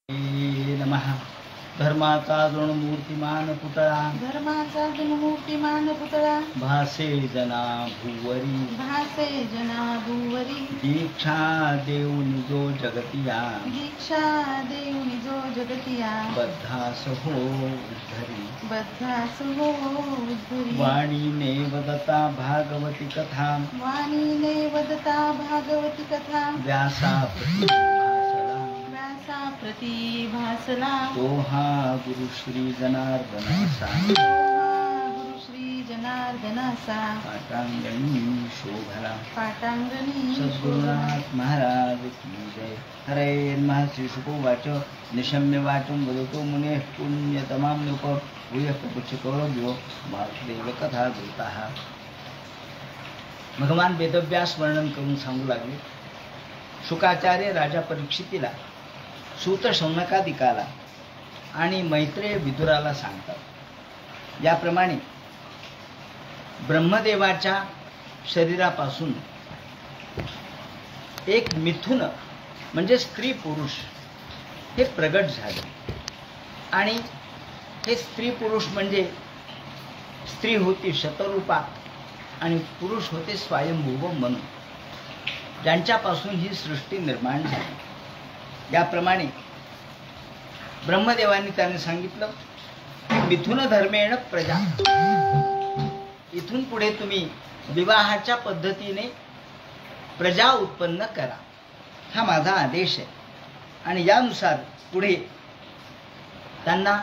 नमः. धर्माचा जण मूर्तिमान पुतळा, धर्माचा जण मूर्तिमान पुतळा, भासे जना भुवरी, भासे जना भुवरी, दीक्षा देऊन जो जगतिया, दीक्षा देऊन जो जगतिया, बद्धास हो उद्धरी, बद्धास हो उद्धरी, वाणीने वदता भागवती कथा, वाणीने वदता भागवती कथा, व्यासा प्रति भासला, तो हा गुरु श्री जनार्दनाचा, गुरु श्री जनार्दनाचा, पाटांगणी शोभला. पाटांगणी सद्गुरुनाथ महाराज की जय. हरे नमः. श्री शुकोवाच निशम्य वाचं वदतो मुने पुण्यतमां लोक भूयः प्रपुच्छकौरव्यो वासुदेव कथा दूतः. भगवान वेदव्यास वर्णन करून सांगू लागले. शुकाचार्य राजा परीक्षितीला, सूत शौनकादिकाला आणि मैत्रेय विदुराला सांगतात. याप्रमाणे ब्रह्मदेवाच्या शरीरापासून एक मिथुन म्हणजे स्त्री पुरुष हे प्रगट झाले. आणि हे स्त्री पुरुष म्हणजे स्त्री होती शतरूपा आणि पुरुष होते स्वयंभुव म्हणून, ज्यांच्यापासून ही सृष्टी निर्माण झाली. याप्रमाणे ब्रह्मदेवांनी त्यांनी सांगितलं की मिथुन धर्मेण प्रजा, इथून पुढे तुम्ही विवाहाच्या पद्धतीने प्रजा उत्पन्न करा, हा माझा आदेश आहे. आणि यानुसार पुढे त्यांना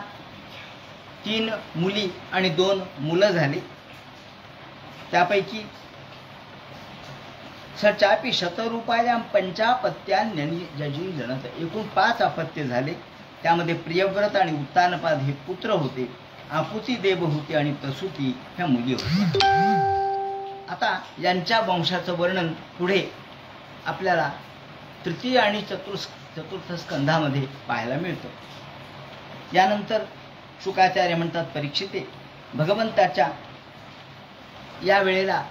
3 मुली आणि 2 मुलं झाली. त्यापैकी सचापी शतरूपायां पंचापत्यान्यनी जजी जनत, एकूण 5 अपत्य झाले. त्यामध्ये प्रियव्रत आणि उत्तानपाद हे पुत्र होते, आपुती देव होते आणि प्रसूती ह्या मुली होत्या. आता यांच्या वंशाचं वर्णन पुढे आपल्याला तृतीय आणि चतुर्थ स्कंधामध्ये पाहायला मिळतं. यानंतर शुकाचार्य म्हणतात, परीक्षिते, भगवंताच्या या वेळेला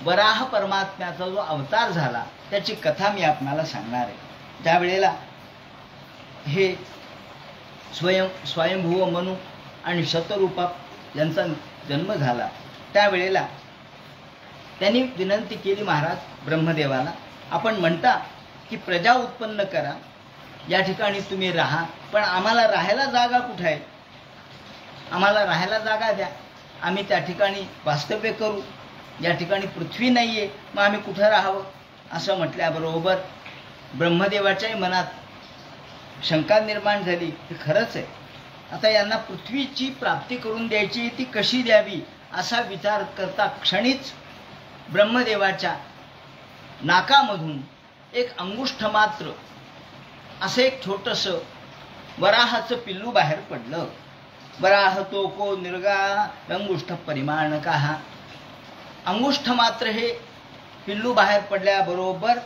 वराह परमात्म्याचा जो अवतार झाला त्याची कथा मी आपणाला सांगणार आहे. त्या वेळेला हे स्वयंभुव मनु आणि शतरूपा यांचा जन्म झाला. त्यावेळेला त्यांनी विनंती केली महाराज ब्रह्मदेवाला, आपण म्हणता की प्रजा उत्पन्न करा, या ठिकाणी तुम्ही राहा, पण आम्हाला राहायला जागा कुठे आहे? आम्हाला राहायला जागा द्या, आम्ही त्या ठिकाणी वास्तव्य करू. या ठिकाणी पृथ्वी नाहीये, मग आम्ही कुठं राहावं? असं म्हटल्याबरोबर ब्रह्मदेवाच्याही मनात शंका निर्माण झाली की खरंच आहे, आता यांना पृथ्वीची प्राप्ती करून द्यायची, ती कशी द्यावी असा विचार करता क्षणीच ब्रह्मदेवाच्या नाकामधून एक अंगुष्ठ मात्र असं एक छोटंसं वराहाचं पिल्लू बाहेर पडलं. वराह तो को निर्गा अंगुष्ठ परिमाणकाः. अंगुष्ठ मात्र हे पिल्लू बाहेर पडल्याबरोबर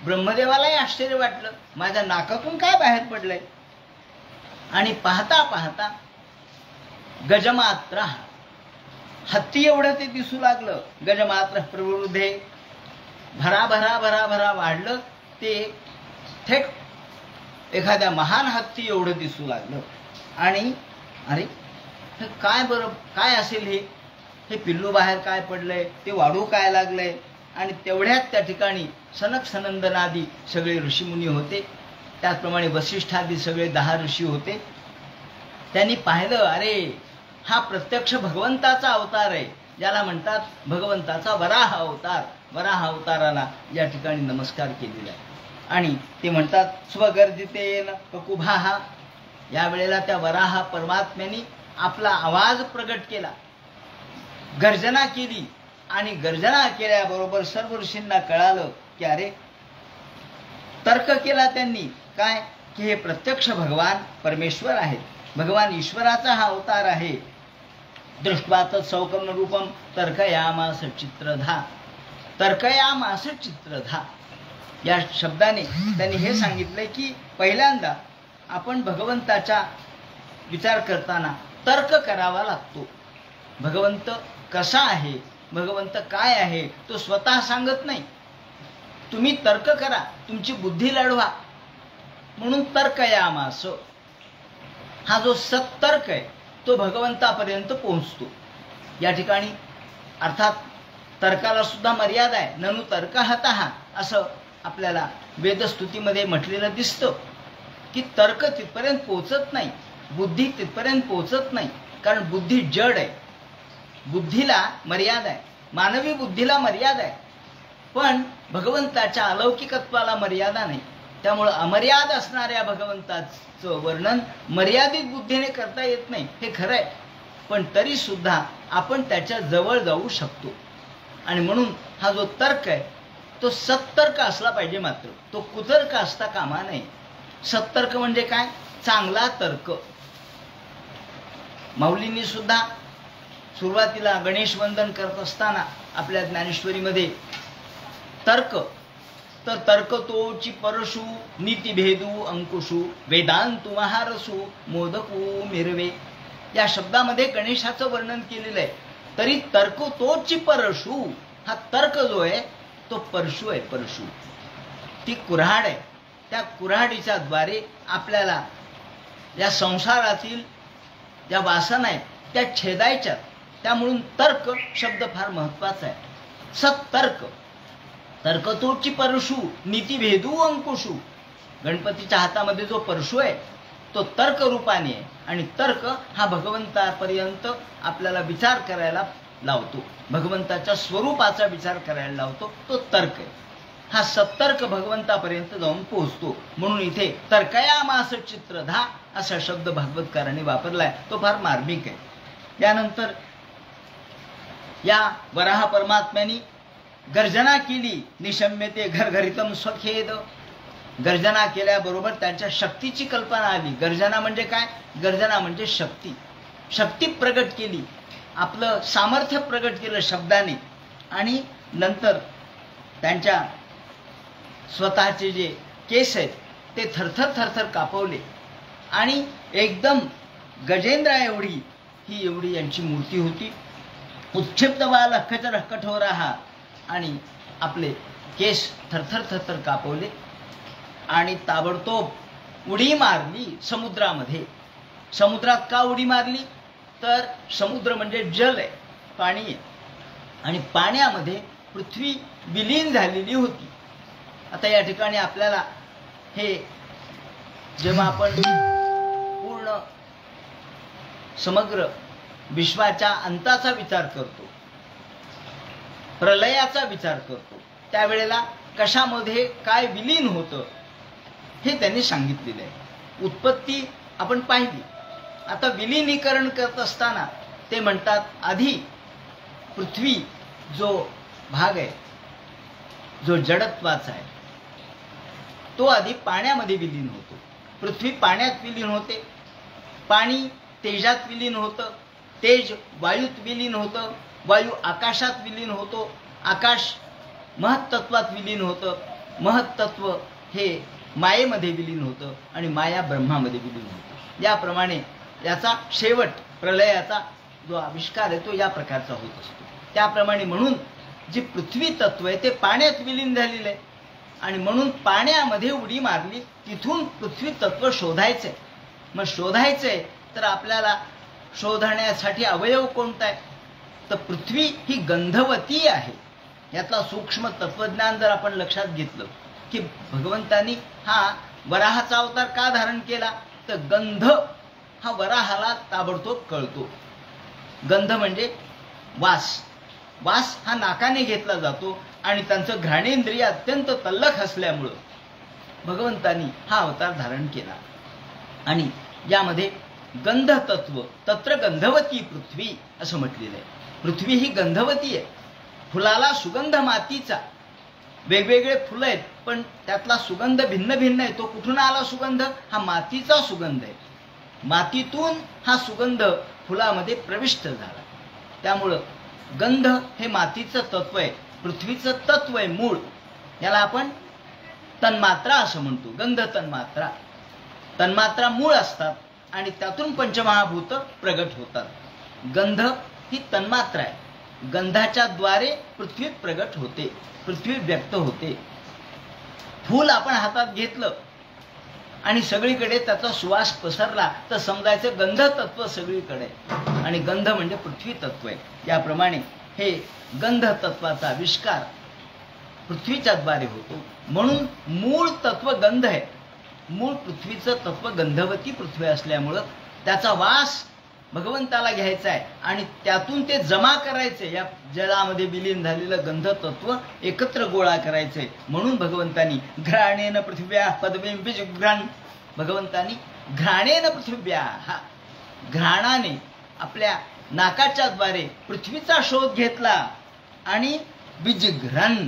ब्रह्मदेवालाही आश्चर्य वाटलं, माझ्या नाकातून काय बाहेर पडलंय? आणि पाहता पाहता गजमात्र, हत्ती एवढं ते दिसू लागलं. गजमात्र प्रवृद्धे, भरा भरा भरा भरा वाढलं, ते थेट एखाद्या महान हत्ती एवढं दिसू लागलं. आणि अरे काय बरं, काय असेल हे पिल्लू बाहेर काय पडलंय, ते वाढू काय लागलंय? आणि तेवढ्यात त्या ठिकाणी सनक सनंदनादी सगळे ऋषीमुनी होते. त्याचप्रमाणे वसिष्ठादी सगळे 10 ऋषी होते. त्यांनी पाहिलं, अरे हा प्रत्यक्ष भगवंताचा अवतार आहे, ज्याला म्हणतात भगवंताचा वराह अवतार. वराह अवताराला या ठिकाणी नमस्कार केलेला आहे. आणि ते म्हणतात स्वगर्जितेन ककुभाहा. या वेळेला त्या वराह परमात्म्याने आपला आवाज प्रगट केला, गर्जना केली. आणि गर्जना केल्याबरोबर सर्व ऋषींना कळालं की अरे, तर्क केला त्यांनी काय, की हे प्रत्यक्ष भगवान परमेश्वर आहेत, भगवान ईश्वराचा हा अवतार आहे. दृष्ट्वात सौकर्ण रूपम तर्कयामास चित्रधा. तर्कयामास चित्रधा या शब्दाने त्यांनी हे सांगितलंय की पहिल्यांदा आपण भगवंताचा विचार करताना तर्क करावा लागतो. भगवंत कसा आहे, भगवंत काय आहे, तो स्वतः सांगत नाही. तुम्ही तर्क करा, तुमची बुद्धी लढवा. म्हणून तर्कयामास. हा जो सत्तर्क आहे तो भगवंतापर्यंत पोहोचतो. या ठिकाणी अर्थात तर्काला सुद्धा मर्यादा आहे. ननु तर्कहतः असं आपल्याला वेदस्तुतीमध्ये म्हटलेलं दिसतं की तर्क तिथपर्यंत पोहोचत नाही, बुद्धी तिथपर्यंत पोहोचत नाही, कारण बुद्धी जड आहे. बुद्धीला मर्यादा आहे, मानवी बुद्धीला मर्यादा आहे, पण भगवंताच्या अलौकिकत्वाला मर्यादा नाही. त्यामुळं अमर्याद असणाऱ्या भगवंताचं वर्णन मर्यादित बुद्धीने करता येत नाही, हे खरं आहे. पण तरी सुद्धा आपण त्याच्या जवळ जाऊ शकतो. आणि म्हणून हा जो तर्क आहे तो सत्तर्क असला पाहिजे, मात्र तो कुतर्क असता कामा नये. सत्तर्क म्हणजे काय? चांगला तर्क. माऊलींनी सुद्धा सुरुवातीला गणेश वंदन करत असताना आपल्या ज्ञानेश्वरीमध्ये तर्क, तर तर्क तोची परशु नीतिभेदू अंकुशू वेदांतु महारसू मोदकू मिरवे, या शब्दामध्ये गणेशाचं वर्णन केलेलं आहे. तरी तर्क तोची परशु, हा तर्क जो आहे तो परशु आहे. परशु ती कुऱ्हाड आहे. त्या कुऱ्हाडीच्या द्वारे आपल्याला या संसारातील ज्या वासना आहेत त्या छेदायच्या. त्यामुळून तर्क शब्द फार महत्वाचा आहे. सत्तर्क, तर्क तोची परशु नीतिभेदू अंकुशू. गणपतीच्या हातामध्ये जो परशु आहे तो तर्क रूपाने आहे, आणि तर्क हा भगवंतापर्यंत आपल्याला विचार करायला लावतो, भगवंताच्या स्वरूपाचा विचार करायला लावतो, तो तर्क आहे. हा सत्तर्क भगवंतापर्यंत जाऊन पोहोचतो. म्हणून इथे तर्कयामास चित्रधा असा शब्द भागवतकारांनी वापरलाय, तो फार मार्मिक आहे. त्यानंतर या वराह परमात्म्यानी गर्जना केली, निशम्यते घरघरितम स्वखेद. गर्जना केल्याबरोबर त्यांच्या शक्तीची कल्पना आली. गर्जना म्हणजे काय? गर्जना म्हणजे शक्ती. शक्ती प्रगट केली, आपलं सामर्थ्य प्रगट केलं शब्दाने, आणि नंतर त्यांच्या स्वतःचे जे केस आहेत ते थरथर थरथर कापवले, आणि एकदम गजेंद्रा एवढी ही एवढी यांची मूर्ती होती. उत्क्षिप्त बाल कठोर कठोरा, आणि आपले केस थरथर थरथर कापवले आणि ताबडतोब उडी मारली समुद्रामध्ये. समुद्रात का उडी मारली? तर समुद्र म्हणजे जल आहे, पाणी आहे, आणि पाण्यामध्ये पृथ्वी विलीन झालेली होती. आता या ठिकाणी आपल्याला हे जेव्हा आपण पूर्ण समग्र विश्वाच्या अंताचा विचार करतो, प्रलयाचा विचार करतो, त्यावेळेला कशामध्ये काय विलीन होतं हे त्यांनी सांगितलेलं आहे. उत्पत्ती आपण पाहिली. आता विलीनीकरण करत असताना ते म्हणतात आधी पृथ्वी जो भाग आहे, जो जडत्वाचा आहे, तो आधी पाण्यामध्ये विलीन होतो. पृथ्वी पाण्यात विलीन होते, पाणी तेजात विलीन होतं, तेज वायूत विलीन होतं, वायू आकाशात विलीन होतो, आकाश महत्तत्वात विलीन होतं, महत्तत्व हे मायेमध्ये विलीन होतं, आणि माया ब्रह्मामध्ये विलीन होतं. याप्रमाणे याचा शेवट प्रलयाचा जो आविष्कार आहे तो या प्रकारचा होत असतो. त्याप्रमाणे म्हणून जी पृथ्वी तत्व आहे ते पाण्यात विलीन झालेलं आहे, आणि म्हणून पाण्यामध्ये उडी मारली. तिथून पृथ्वी तत्व शोधायचंय. मग शोधायचंय तर आपल्याला शोधण्यासाठी अवयव कोणता आहे? तर पृथ्वी ही गंधवती आहे. यातला सूक्ष्म तत्वज्ञान जर आपण लक्षात घेतलं की भगवंतांनी हा वराहाचा अवतार का धारण केला, तर गंध हा वराहाला ताबडतोब कळतो. गंध म्हणजे वास. वास हा नाकाने घेतला जातो, आणि त्यांचं घ्राणेंद्रिय अत्यंत तल्लख असल्यामुळं भगवंतांनी हा अवतार धारण केला. आणि यामध्ये गंध तत्व, तत्र गंधवती पृथ्वी असं म्हटलेलं आहे. पृथ्वी ही गंधवती आहे. फुलाला सुगंध मातीचा. वेगवेगळे फुलं आहेत, पण त्यातला सुगंध भिन्न भिन्न आहे. तो कुठून आला सुगंध? हा मातीचा सुगंध आहे. मातीतून हा सुगंध फुलामध्ये प्रविष्ट झाला. त्यामुळं गंध हे मातीचं तत्व आहे, पृथ्वीचं तत्व आहे, मूळ. याला आपण तन्मात्रा असं म्हणतो. गंध तन्मात्रा. तन्मात्रा मूळ असतात, आणि त्यातून पंचमहाभूत प्रगट होतात. गंध ही तन्मात्रा आहे. गंधाच्या द्वारे पृथ्वी प्रगट होते, पृथ्वी व्यक्त होते. फूल आपण हातात घेतलं आणि सगळीकडे त्याचा सुवास पसरला तर समजायचं गंध तत्व सगळीकडे, आणि गंध म्हणजे पृथ्वी तत्व आहे. याप्रमाणे हे गंध तत्वाचा आविष्कार पृथ्वीच्या द्वारे होतो. म्हणून मूळ तत्व गंध आहे. मूळ पृथ्वीचं तत्व गंधवती पृथ्वी असल्यामुळं त्याचा वास भगवंताला घ्यायचा आहे आणि त्यातून ते जमा करायचे. या जलामध्ये विलीन झालेलं गंध तत्व एकत्र गोळा करायचंय. म्हणून भगवंतानी घ्राणेन पृथिव्या पदवीं विजिघ्राण, भगवंतानी घ्राणेन पृथिव्या, हा घ्राणाने आपल्या नाकाच्या द्वारे पृथ्वीचा शोध घेतला आणि विजिघ्राण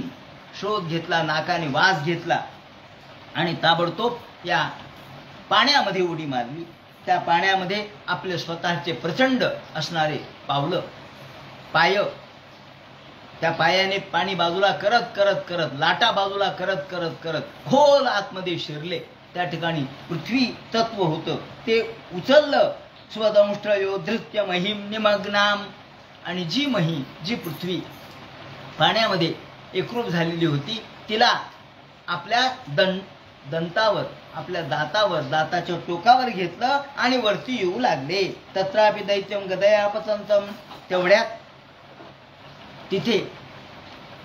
शोध घेतला, नाकाने वास घेतला आणि ताबडतोब या पाण्यामध्ये उडी मारली. त्या पाण्यामध्ये आपले स्वतःचे प्रचंड असणारे पाय, त्या पायाने पाणी बाजूला करत करत करत, लाटा बाजूला करत करत करत खोल आतमध्ये शिरले. त्या ठिकाणी पृथ्वी तत्व होतं ते उचललं. स्वदंष्ट्र योधृत्य महिम निमग्नाम, आणि जी पृथ्वी पाण्यामध्ये एकरूप झालेली होती तिला आपल्या दंतावर, आपल्या दाताच्या टोकावर घेतलं आणि वरती येऊ लागले. तत्रापि दैत्यम गदयापतंतम, तेवढ्यात तिथे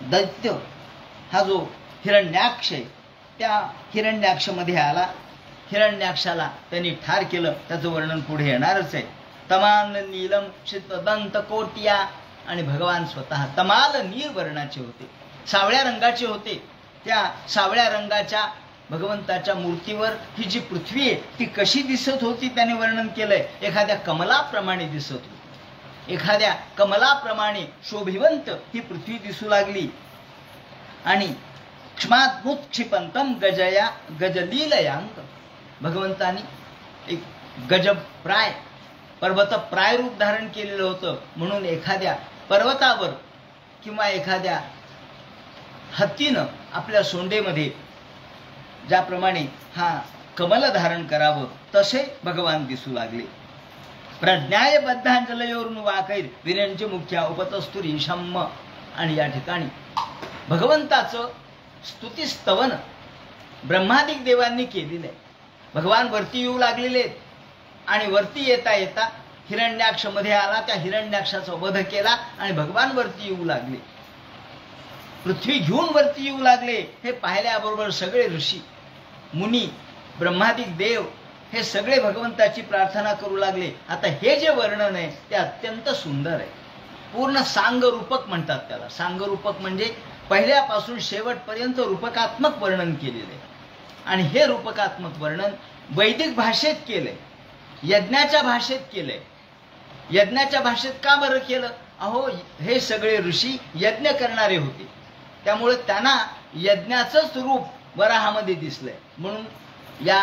दैत्य हा जो हिरण्याक्ष आहे त्या हिरण्याक्षमध्ये आला. हिरण्याक्षाला त्यांनी ठार केलं. त्याचं वर्णन पुढे येणारच आहे. तमाल नीलम दंत कोटिया, आणि भगवान स्वतः तमाल नील वर्णाचे होते, सावळ्या रंगाचे होते. त्या सावळ्या रंगाच्या भगवंताच्या मूर्तीवर ही जी पृथ्वी आहे ती कशी दिसत होती त्याने वर्णन केलंय. एखाद्या कमलाप्रमाणे दिसत होती, एखाद्या कमलाप्रमाणे शोभिवंत ही पृथ्वी दिसू लागली. आणि क्षमात्मुत्क्षिपंतम गजलीलयांक, भगवंतानी एक गजप्राय पर्वतप्राय रूप धारण केलेलं होतं. म्हणून एखाद्या पर्वतावर किंवा एखाद्या हत्तीनं आपल्या सोंडेमध्ये ज्याप्रमाणे हा कमल धारण करावं तसे भगवान दिसू लागले. प्रज्ञाय बद्धांजलयोरून वाकैर विरंज मुख्या उपतस्तुरी शम्म, आणि या ठिकाणी भगवंताचं स्तुतिस्तवन ब्रह्मादिक देवांनी केलेलं आहे. भगवान वरती येऊ लागलेले आहेत आणि वरती येता येता हिरण्याक्ष मध्ये आला, त्या हिरण्याक्षाचा वध केला आणि भगवान वरती येऊ लागले, पृथ्वी घेऊन वरती येऊ लागले. हे पाहिल्याबरोबर सगळे ऋषी मुनी ब्रह्मादिक देव हे सगळे भगवंताची प्रार्थना करू लागले. आता हे जे वर्णन आहे ते अत्यंत सुंदर आहे. पूर्ण सांगरूपक म्हणतात त्याला. सांगरूपक म्हणजे पहिल्यापासून शेवटपर्यंत रूपकात्मक वर्णन केलेले आहे. आणि हे रूपकात्मक वर्णन वैदिक भाषेत केलंय, यज्ञाच्या भाषेत केलंय. यज्ञाच्या भाषेत का बरं केलं? अहो, हे सगळे ऋषी यज्ञ करणारे होते, त्यामुळे त्यांना यज्ञाचंच रूप वराहामध्ये दिसलंय. म्हणून या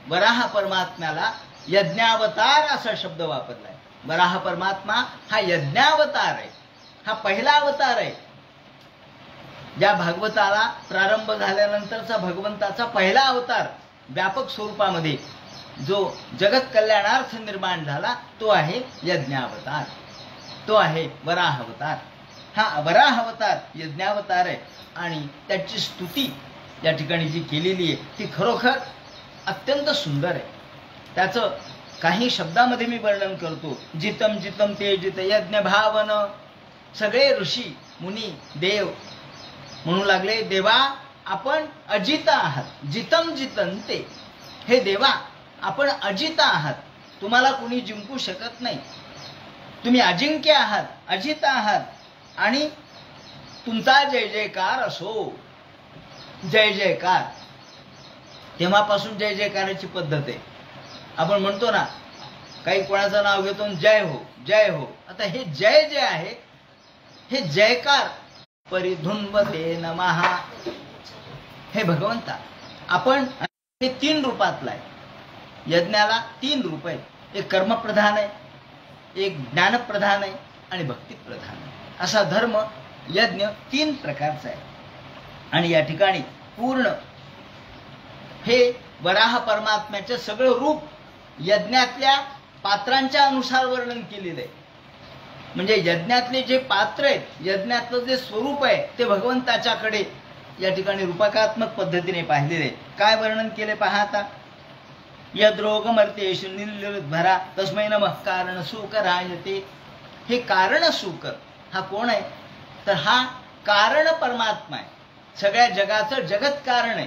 वराह परमात्म्याला यज्ञावतार असा शब्द वापरलाय. वराह परमात्मा हा यज्ञावतार आहे, हा पहिला अवतार आहे. ज्या भागवताला प्रारंभ झाल्यानंतरचा भगवंताचा पहिला अवतार व्यापक स्वरूपामध्ये जो जगत कल्याणार्थ निर्माण झाला तो आहे यज्ञावतार, तो आहे वराहावतार. हा वराहावतार यज्ञावतार आहे आणि त्याची स्तुती या ठिकाणी जी केलेली आहे ती खरोखर अत्यंत सुंदर आहे. त्याचं काही शब्दामध्ये मी वर्णन करतो. जितम जितम ते जित यज्ञ भावन. सगळे ऋषी मुनी देव म्हणू लागले, देवा आपण अजिता आहात. जितम जितम ते, हे देवा आपण अजिता आहात, तुम्हाला कोणी जिंकू शकत नाही. तुम्ही अजिंक्य आहात, अजित आहात आणि तुमचा जय जयकार असो. जय जयकार, तेव्हापासून जय जयकाराची पद्धत आहे. आपण म्हणतो ना, काही कोणाचं नाव घेतो जय हो जय हो. आता हे जय जे आहे हे जयकार परिधुन्वते नमः, हे भगवंता आपण हे 3 रूपातलं आहे. यज्ञाला 3 रूप आहेत. एक कर्मप्रधान आहे, एक ज्ञानप्रधान आहे आणि भक्तिप्रधान आहे. असा धर्म यज्ञ 3 प्रकारचा आहे. आणि या ठिकाणी पूर्ण हे वराह परमात्म्याचे सगळं रूप यज्ञातल्या पात्रांच्या अनुसार वर्णन केलेलं आहे. म्हणजे यज्ञातले जे पात्र आहेत, यज्ञातलं जे स्वरूप आहे ते भगवंताच्याकडे या ठिकाणी रूपकात्मक पद्धतीने पाहिलेले आहे. काय वर्णन केले पहा आता. यद्रोगमर्तेषु निर्भरा तस्मै नमः कारण सुकरायते. हे कारण सुकर हा कोण आहे? तर हा कारण परमात्मा आहे. सगळ्या जगाचं जगत कारण आहे.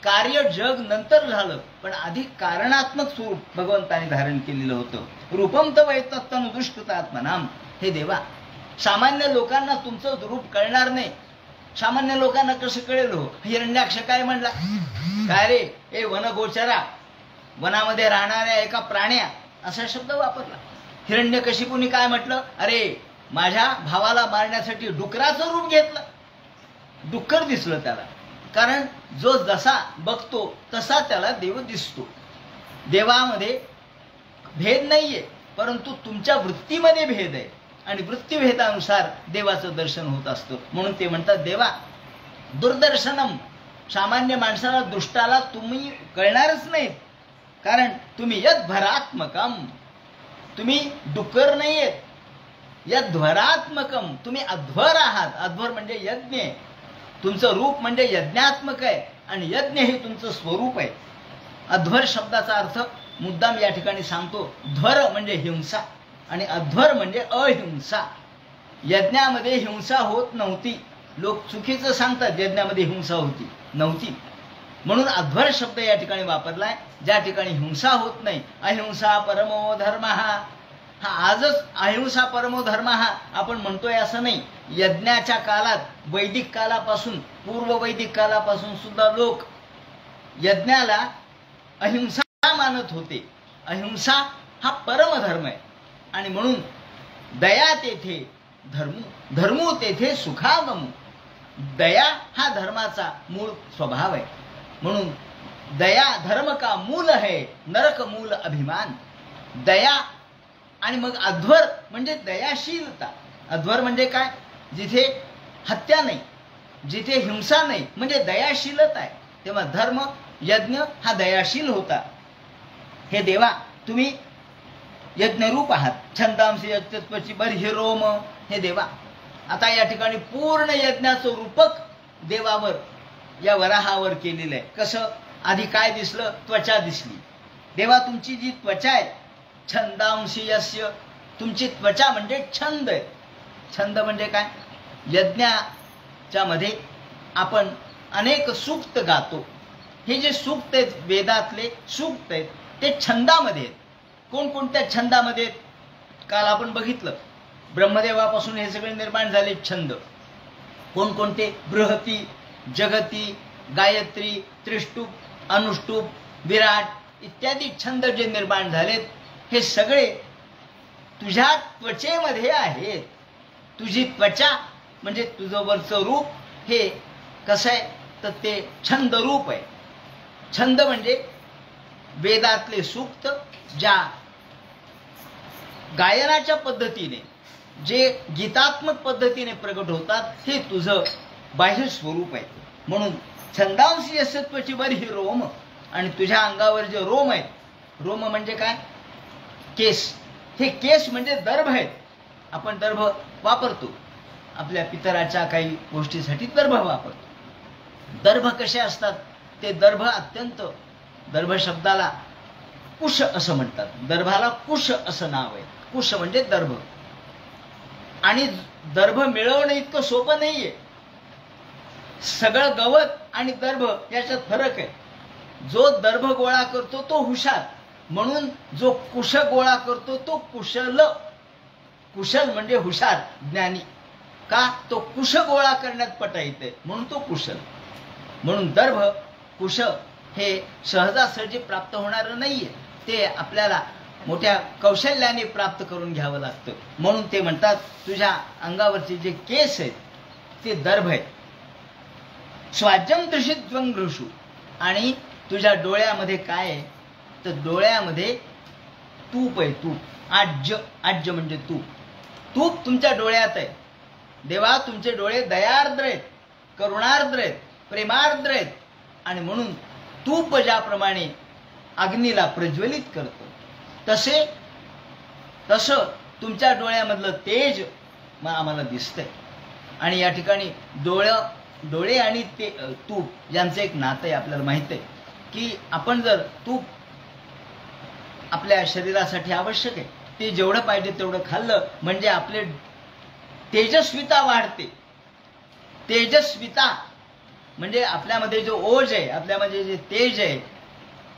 कार्य जग नंतर झालं, पण आधी कारणात्मक स्वरूप भगवंताने धारण केलेलं होतं. रूपम तव तत्तनुदुष्कृतात्मनाम. हे देवा, सामान्य लोकांना तुमचं रूप कळणार नाही. सामान्य लोकांना कसं कळेल हो? हिरण्याक्ष काय म्हणला? काय रे ए वनगोचरा, वनामध्ये राहणाऱ्या एका प्राण्या, असा शब्द वापरला. हिरण्यकशिपूने काय म्हटलं? अरे माझ्या भावाला मारण्यासाठी डुकराचं रूप घेतलं. डुक्कर दिसलं त्याला, कारण जो जसा बघतो तसा त्याला देव दिसतो. देवामध्ये भेद नाहीये, परंतु तुमच्या वृत्तीमध्ये भेद आहे आणि वृत्तीभेदानुसार देवाचं दर्शन होत असतं. म्हणून ते म्हणतात देवा दुर्दर्शनम. सामान्य माणसाला दृष्टाला तुम्ही कळणारच नाहीत, कारण तुम्ही यद्भरात्मकम. तुम्ही डुक्कर नाहीयेत. यद्भरात्मकम, तुम्ही अध्वर आहात. अध्वर म्हणजे यज्ञ आहे. तुमचं रूप म्हणजे यज्ञात्मक आहे आणि यज्ञ हे तुमचं स्वरूप आहे. अध्वर शब्दाचा अर्थ मुद्दाम या ठिकाणी सांगतो. ध्वर म्हणजे हिंसा आणि अध्वर म्हणजे अहिंसा. यज्ञामध्ये हिंसा होत नव्हती. लोक चुकीचं सांगतात यज्ञामध्ये हिंसा होती, नव्हती. म्हणून अध्वर शब्द या ठिकाणी वापरलाय, ज्या ठिकाणी हिंसा होत नाही. अहिंसा परमो धर्म. हा आजच अहिंसा परमो धर्म हा आपण म्हणतोय असं नाही. यज्ञाच्या काळात, वैदिक कालापासून, पूर्व वैदिक कालापासून सुद्धा लोक यज्ञाला अहिंसा मानत होते. अहिंसा हा परमधर्म आहे आणि म्हणून दया तेथे धर्मू, धर्मू तेथे सुखागमू. दया हा धर्माचा मूळ स्वभाव आहे. म्हणून दया धर्म का मूल है, नरक मूल अभिमान. दया आणि मग अध्वर म्हणजे दयाशीलता. अध्वर म्हणजे काय? जिथे हत्या नाही, जिथे हिंसा नाही, म्हणजे दयाशीलता आहे. तेव्हा धर्म यज्ञ हा दयाशील होता. हे देवा तुम्ही यज्ञरूप आहात. छंदांशी यज्ञत्वची बर्हि रोम. हे देवा, आता या ठिकाणी पूर्ण यज्ञाचं रूपक देवावर, या वराहावर केलेलं आहे. कसं? आधी काय दिसलं? त्वचा दिसली. देवा तुमची जी त्वचा आहे, छंदांशी यस्य, तुमची त्वचा म्हणजे छंद आहे. छंद म्हणजे काय? यज्ञाच्या मध्ये आपण अनेक सूक्त गातो. हे जे सूक्त आहेत, वेदातले सूक्त आहेत, ते छंदामध्ये आहेत. कोणकोणत्या छंदामध्ये आहेत? काल आपण बघितलं, ब्रह्मदेवापासून हे सगळे निर्माण झाले छंद. कोणकोणते? बृहती, जगती, गायत्री, त्रिष्टुप, अनुष्टुप, विराट इत्यादी छंद जे निर्माण झालेत, हे सगळे तुझ्या त्वचेमध्ये आहेत. तुझी त्वचा म्हणजे तुझं वरचं रूप हे कसं आहे? तर ते छंद रूप आहे. छंद म्हणजे वेदातले सूक्त ज्या गायनाच्या पद्धतीने, जे गीतात्मक पद्धतीने प्रगट होतात, हे तुझं बाह्य स्वरूप आहे. म्हणून छंदांशी यशत्वाची बर्हि रोम. आणि तुझ्या अंगावर जे रोम आहेत, रोम म्हणजे काय? केस. हे केस म्हणजे दर्भ आहेत. आपण दर्भ वापरतो, आपल्या पितराच्या काही गोष्टीसाठी दर्भ वापरतो. दर्भ कसे असतात? ते दर्भ अत्यंत, दर्भ शब्दाला कुश असं म्हणतात. दर्भाला कुश असं नाव आहे. कुश म्हणजे दर्भ. आणि दर्भ मिळवणं इतकं सोपं नाहीये. सगळं गवत आणि दर्भ याच्यात फरक आहे. जो दर्भ गोळा करतो तो हुशार, म्हणून जो कुश गोळा करतो तो कुशल. कुशल म्हणजे हुशार, ज्ञानी. का? तो कुश गोळा करण्यात पटा येते, म्हणून तो कुशल. म्हणून दर्भ, कुश हे सहजासहजी प्राप्त होणारं नाहीये. ते आपल्याला मोठ्या कौशल्याने प्राप्त करून घ्यावं लागतं. म्हणून ते म्हणतात तुझ्या अंगावरचे जे केस आहेत ते दर्भ आहेत. स्वाज्यम दृशित्वं घृषू. आणि तुझ्या डोळ्यामध्ये काय आहे? तर डोळ्यामध्ये तूप आहे. तूप, आज्य. आज्य म्हणजे तूप. तूप तुमच्या डोळ्यात आहे. देवा तुमचे डोळे दयार्द्र आहेत, करुणार्द्र आहेत, प्रेमार्द्र आहेत. आणि म्हणून तूप ज्याप्रमाणे अग्नीला प्रज्वलित करतं, तसं तुमच्या डोळ्यामधलं तेज आम्हाला दिसतंय. आणि या ठिकाणी डोळे आणि ते तूप यांचं एक नातं आहे. आपल्याला माहित आहे की आपण जर तूप आपल्या शरीरासाठी आवश्यक आहे. ते जेवढं पाहिजे तेवढं खाल्लं म्हणजे आपले तेजस्विता वाढते. तेजस्विता म्हणजे आपल्यामध्ये जो ओज आहे, आपल्यामध्ये जे तेज आहे,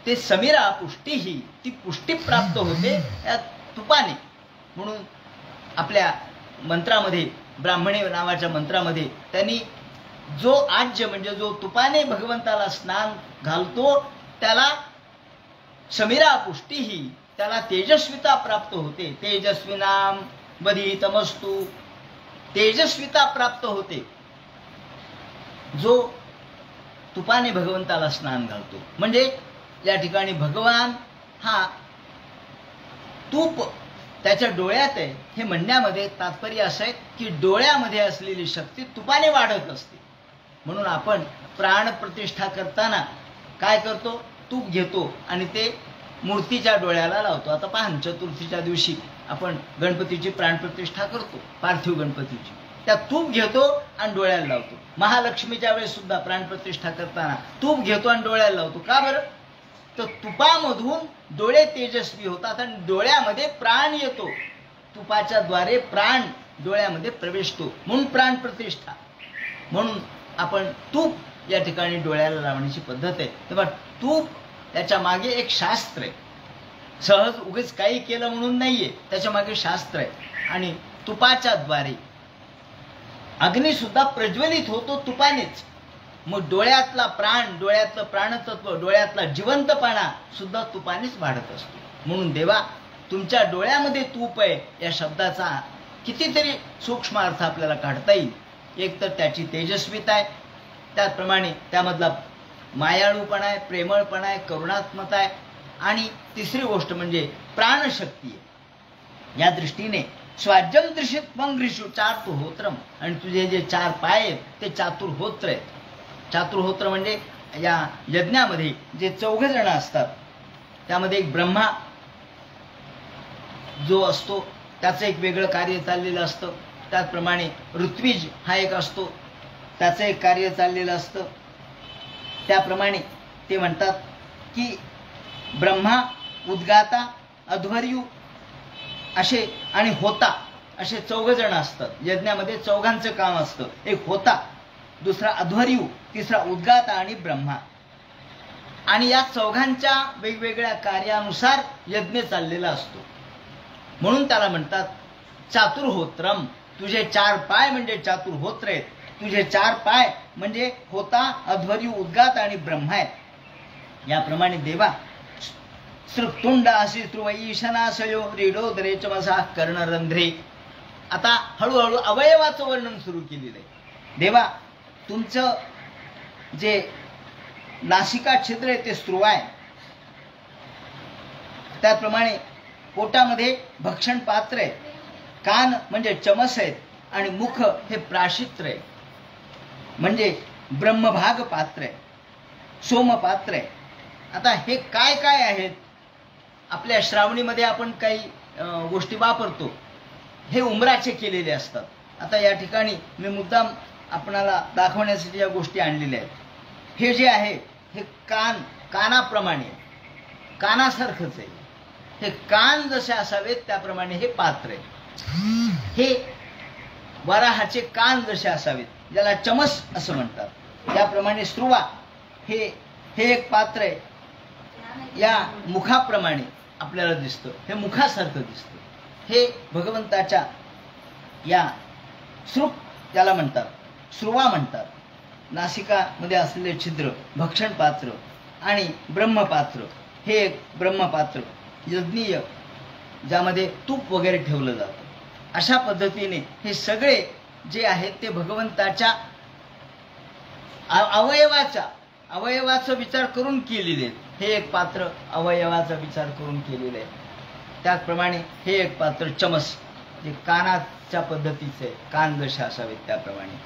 ते समीरा पुष्टीही, ती पुष्टी प्राप्त होते या तुपाने. म्हणून आपल्या मंत्रामध्ये, ब्राह्मणी नावाच्या मंत्रामध्ये त्यांनी जो आज्य म्हणजे जो तुपाने भगवंताला स्नान घालतो त्याला समीरा पुष्टीही, त्याला तेजस्विता प्राप्त होते. तेजस्विनाम बधितमस्तु, तेजस्विता प्राप्त होते जो तुपाने भगवंताला स्नान घालतो. म्हणजे या ठिकाणी भगवान हा तूप त्याच्या डोळ्यात आहे हे म्हणण्यामध्ये तात्पर्य असं आहे की डोळ्यामध्ये असलेली शक्ती तुपाने वाढत असते. म्हणून आपण प्राणप्रतिष्ठा करताना काय करतो, तूप घेतो आणि ते मूर्तीच्या डोळ्याला लावतो. आता पहा, चतुर्थीच्या दिवशी आपण गणपतीची प्राणप्रतिष्ठा करतो, पार्थिव गणपतीची. त्या तूप घेतो आणि डोळ्याला लावतो. महालक्ष्मीच्या वेळेस सुद्धा प्राणप्रतिष्ठा करताना तूप घेतो आणि डोळ्याला लावतो. का बरं? तर तुपामधून डोळे तेजस्वी होतात आणि डोळ्यामध्ये प्राण येतो. तुपाच्या द्वारे प्राण डोळ्यामध्ये प्रवेशतो, म्हणून प्राणप्रतिष्ठा. म्हणून आपण तूप या ठिकाणी डोळ्याला लावण्याची पद्धत आहे. तेव्हा तूप त्याच्या मागे एक शास्त्र आहे. सहज उगीच काही केलं म्हणून नाहीये, त्याच्या मागे शास्त्र आहे. आणि तुपाच्या द्वारे अग्नी सुद्धा प्रज्वलित होतो तुपानेच. मग डोळ्यातला प्राण, डोळ्यातलं प्राणतत्व, डोळ्यातला जिवंतपणा सुद्धा तुपानेच वाढत असतो. म्हणून देवा, तुमच्या डोळ्यामध्ये तूप आहे या शब्दाचा कितीतरी सूक्ष्म अर्थ आपल्याला काढता येईल. एक तर त्याची तेजस्विता आहे, त्याचप्रमाणे त्यामधला मायाळूपणा आहे, प्रेमळपणा आहे, करुणात्मता आहे, आणि तिसरी गोष्ट म्हणजे प्राणशक्ती आहे. या दृष्टीने स्वाज्यम दृश्यत मंग्रिषु चातुर्होत्रम, आणि तुझे जे 4 पाय आहेत ते चातुर्होत्र आहेत. चातुर्होत्र म्हणजे या यज्ञामध्ये जे 4 जण असतात त्यामध्ये एक ब्रह्मा जो असतो त्याचं एक वेगळं कार्य चाललेलं असतं. त्याचप्रमाणे ऋत्विज हा एक असतो, त्याचं एक कार्य चाललेलं असतं. त्याप्रमाणे ते म्हणतात की ब्रह्मा, उद्गाता, अध्वर्यू असे आणि होता असे 4 जण असतात. यज्ञामध्ये 4घांचं काम असतं. एक होता, दुसरा अध्वर्यू, तिसरा उद्गाता आणि ब्रह्मा. आणि या 4घांच्या वेगवेगळ्या कार्यानुसार यज्ञ चाललेला असतो. म्हणून त्याला म्हणतात चातुर्होत्रम. तुझे 4 पाय म्हणजे चातुर्होत्र आहेत. तुझे 4 पाय म्हणजे होता, अध्वर्यू, उद्गात आणि ब्रह्मा आहेत. याप्रमाणे देवा, श्रुतुंड अशी ईशनाशयो रीडोदरे चमसा कर्णरंध्रे. आता हळूहळू अवयवाचं वर्णन सुरू केलेलं आहे. देवा, तुमचं जे नासिका छिद्र आहे ते स्त्रुव आहे. त्याप्रमाणे पोटामध्ये भक्षण पात्र आहे, कान म्हणजे चमस आहेत, आणि मुख हे प्राशित्र आहे म्हणजे ब्रह्मभाग पात्र आहे, सोमपात्र आहे. आता हे काय काय आहेत? आपल्या श्रावणीमध्ये आपण काही गोष्टी वापरतो, हे उमराचे केलेले असतात. आता या ठिकाणी मी मुद्दाम आपणाला दाखवण्यासाठी या गोष्टी आणलेल्या आहेत. हे जे आहे हे कानाप्रमाणे, कानासारखंच आहे. हे कान जसे असावेत त्याप्रमाणे हे पात्र आहे. हे वराहाचे कान जसे असावेत, ज्याला चमस असं म्हणतात, त्याप्रमाणे स्त्रुवा हे एक पात्र आहे. या मुखाप्रमाणे आपल्याला दिसतं, हे मुखासारखं दिसतं. हे भगवंताच्या या श्रुप त्याला म्हणतात, श्रुवा म्हणतात. नासिकामध्ये असलेले छिद्र भक्षण पात्र आणि ब्रह्मपात्र, हे एक ब्रह्मपात्र यज्ञीय ज्यामध्ये तूप वगैरे ठेवलं जातं. अशा पद्धतीने हे सगळे जे आहेत ते भगवंताच्या अवयवाचा विचार करून केलेले आहेत. हे एक पात्र अवयवाचा विचार करून केलेलं आहे. त्याचप्रमाणे हे एक पात्र चमस, जे कानाच्या पद्धतीचे, कान जसे असावेत त्याप्रमाणे.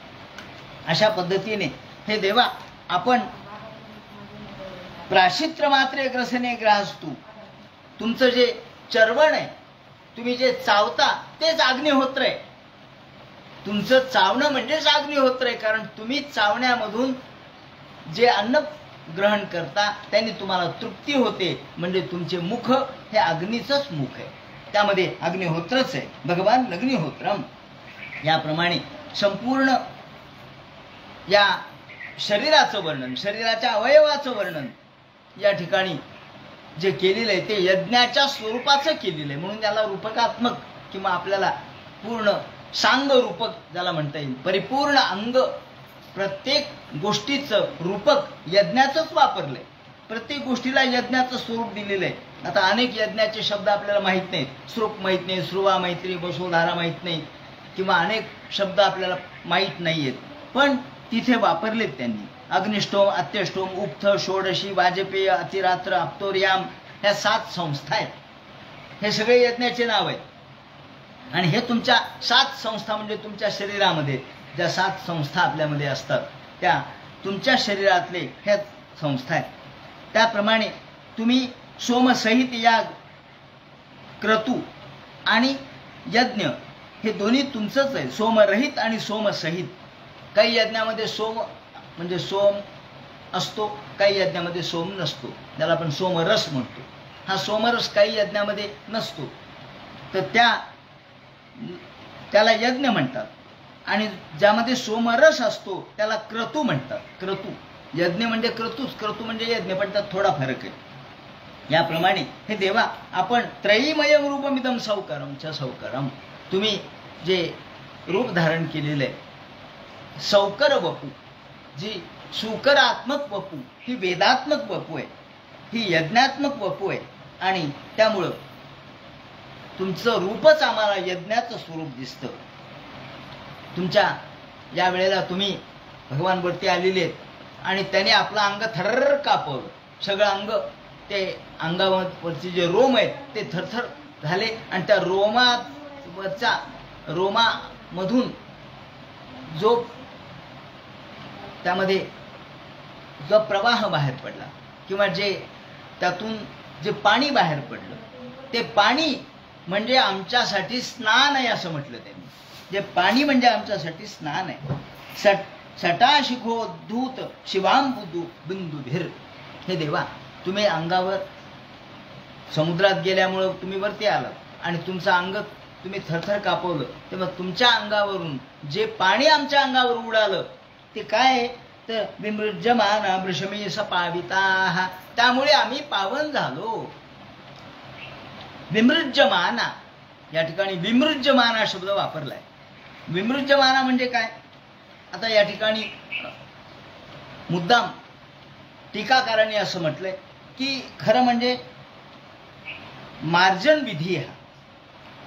अशा पद्धतीने हे देवा, आपण प्राशित्र मात्रे ग्रसने ग्राहस्तू, तुमचं जे चरवण आहे, तुम्ही जे चावता तेच अग्निहोत्र आहे. तुमचं चावणं म्हणजेच अग्निहोत्र आहे. कारण तुम्ही चावण्यामधून जे अन्न ग्रहण करता, त्यांनी तुम्हाला तृप्ती होते. म्हणजे तुमचे मुख हे अग्नीचंच मुख आहे, त्यामध्ये अग्निहोत्रच आहे, भगवान अग्निहोत्रम. याप्रमाणे संपूर्ण या शरीराचं वर्णन, शरीराच्या अवयवाचं वर्णन या ठिकाणी जे केलेलं आहे ते यज्ञाच्या स्वरूपाचं केलेलं आहे. म्हणून त्याला रूपकात्मक किंवा आपल्याला पूर्ण सांग रूपक ज्याला म्हणता येईल, परिपूर्ण अंग, प्रत्येक गोष्टीचं रूपक यज्ञाचंच वापरलंय. प्रत्येक गोष्टीला यज्ञाचं स्वरूप दिलेलं आहे. आता अनेक यज्ञाचे शब्द आपल्याला माहीत नाहीत, श्रुप माहीत नाही, श्रुवा मैत्री, वसुधारा माहीत नाही, किंवा अनेक शब्द आपल्याला माहीत नाही आहेत, पण तिथे वापरलेत त्यांनी. अग्निष्टोम, अत्यष्टोम, उक्थ, षोडशी, वाजपेय, अतिरात्र, अप्तोर्याम, ह्या 7 संस्था आहेत. हे सगळे यज्ञाचे नाव आहेत. आणि हे तुमच्या 7 संस्था म्हणजे तुमच्या शरीरामध्ये ज्या 7 संस्था आपल्यामध्ये असतात त्या तुमच्या शरीरातले ह्या संस्था आहेत. त्याप्रमाणे तुम्ही सोमसहित याग, क्रतू आणि यज्ञ हे दोन्ही तुमचंच आहे, सोमरहित आणि सोमसहित. काही यज्ञामध्ये सोम म्हणजे सोम असतो, काही यज्ञामध्ये सोम नसतो, त्याला आपण सोमरस म्हणतो. हा सोमरस काही यज्ञामध्ये नसतो, तर त्याला यज्ञ म्हणतात. आणि ज्यामध्ये सोमरस असतो त्याला क्रतू म्हणतात. क्रतू, यज्ञ म्हणजे क्रतूच, क्रतू म्हणजे यज्ञ, पण त्यात थोडा फरक आहे. याप्रमाणे हे देवा आपण त्रयीमयम रूपमिदम सौकरम च सौकरम, तुम्ही जे रूप धारण केलेलं आहे, सौकर वपू, जी सुकरात्मक वपू, ही वेदात्मक वपू आहे, ही यज्ञात्मक वपू आहे. आणि त्यामुळं तुमचं रूपच आम्हाला यज्ञाचं स्वरूप दिसतं. तुमच्या या वेळेला तुम्ही भगवान वरती आलेले आहेत आणि त्याने आपलं अंग थरर कापवलं. सगळं अंग, ते अंगावरचे जे रोम आहेत ते थरथर झाले आणि त्या रोमावरच्या रोमामधून जो त्यामध्ये जो प्रवाह बाहेर पडला किंवा जे त्यातून जे पाणी बाहेर पडलं, ते पाणी म्हणजे आमच्यासाठी स्नान आहे असं म्हटलं त्यांनी. जे पाणी म्हणजे आमच्यासाठी स्नान आहे. सटाशिखोद्धूत शिवांबुदू बिंदुभिर, हे देवा तुम्ही अंगावर समुद्रात गेल्यामुळं तुम्ही वरती आलात आणि तुमचं अंग तुम्ही थरथर कापवलं, तेव्हा तुमच्या अंगावरून जे पाणी आमच्या अंगावर उडालं ते काय तर विमृज्यमाना वृषमी सपाविता, त्यामुळे आम्ही पावन झालो. विमृज्यमाना, या ठिकाणी विमृज्यमाना शब्द वापरलाय. विमृज्यमाना म्हणजे काय? आता या ठिकाणी मुद्दाम टीकाकारांनी असं म्हटलंय की खरं म्हणजे मार्जन विधी हा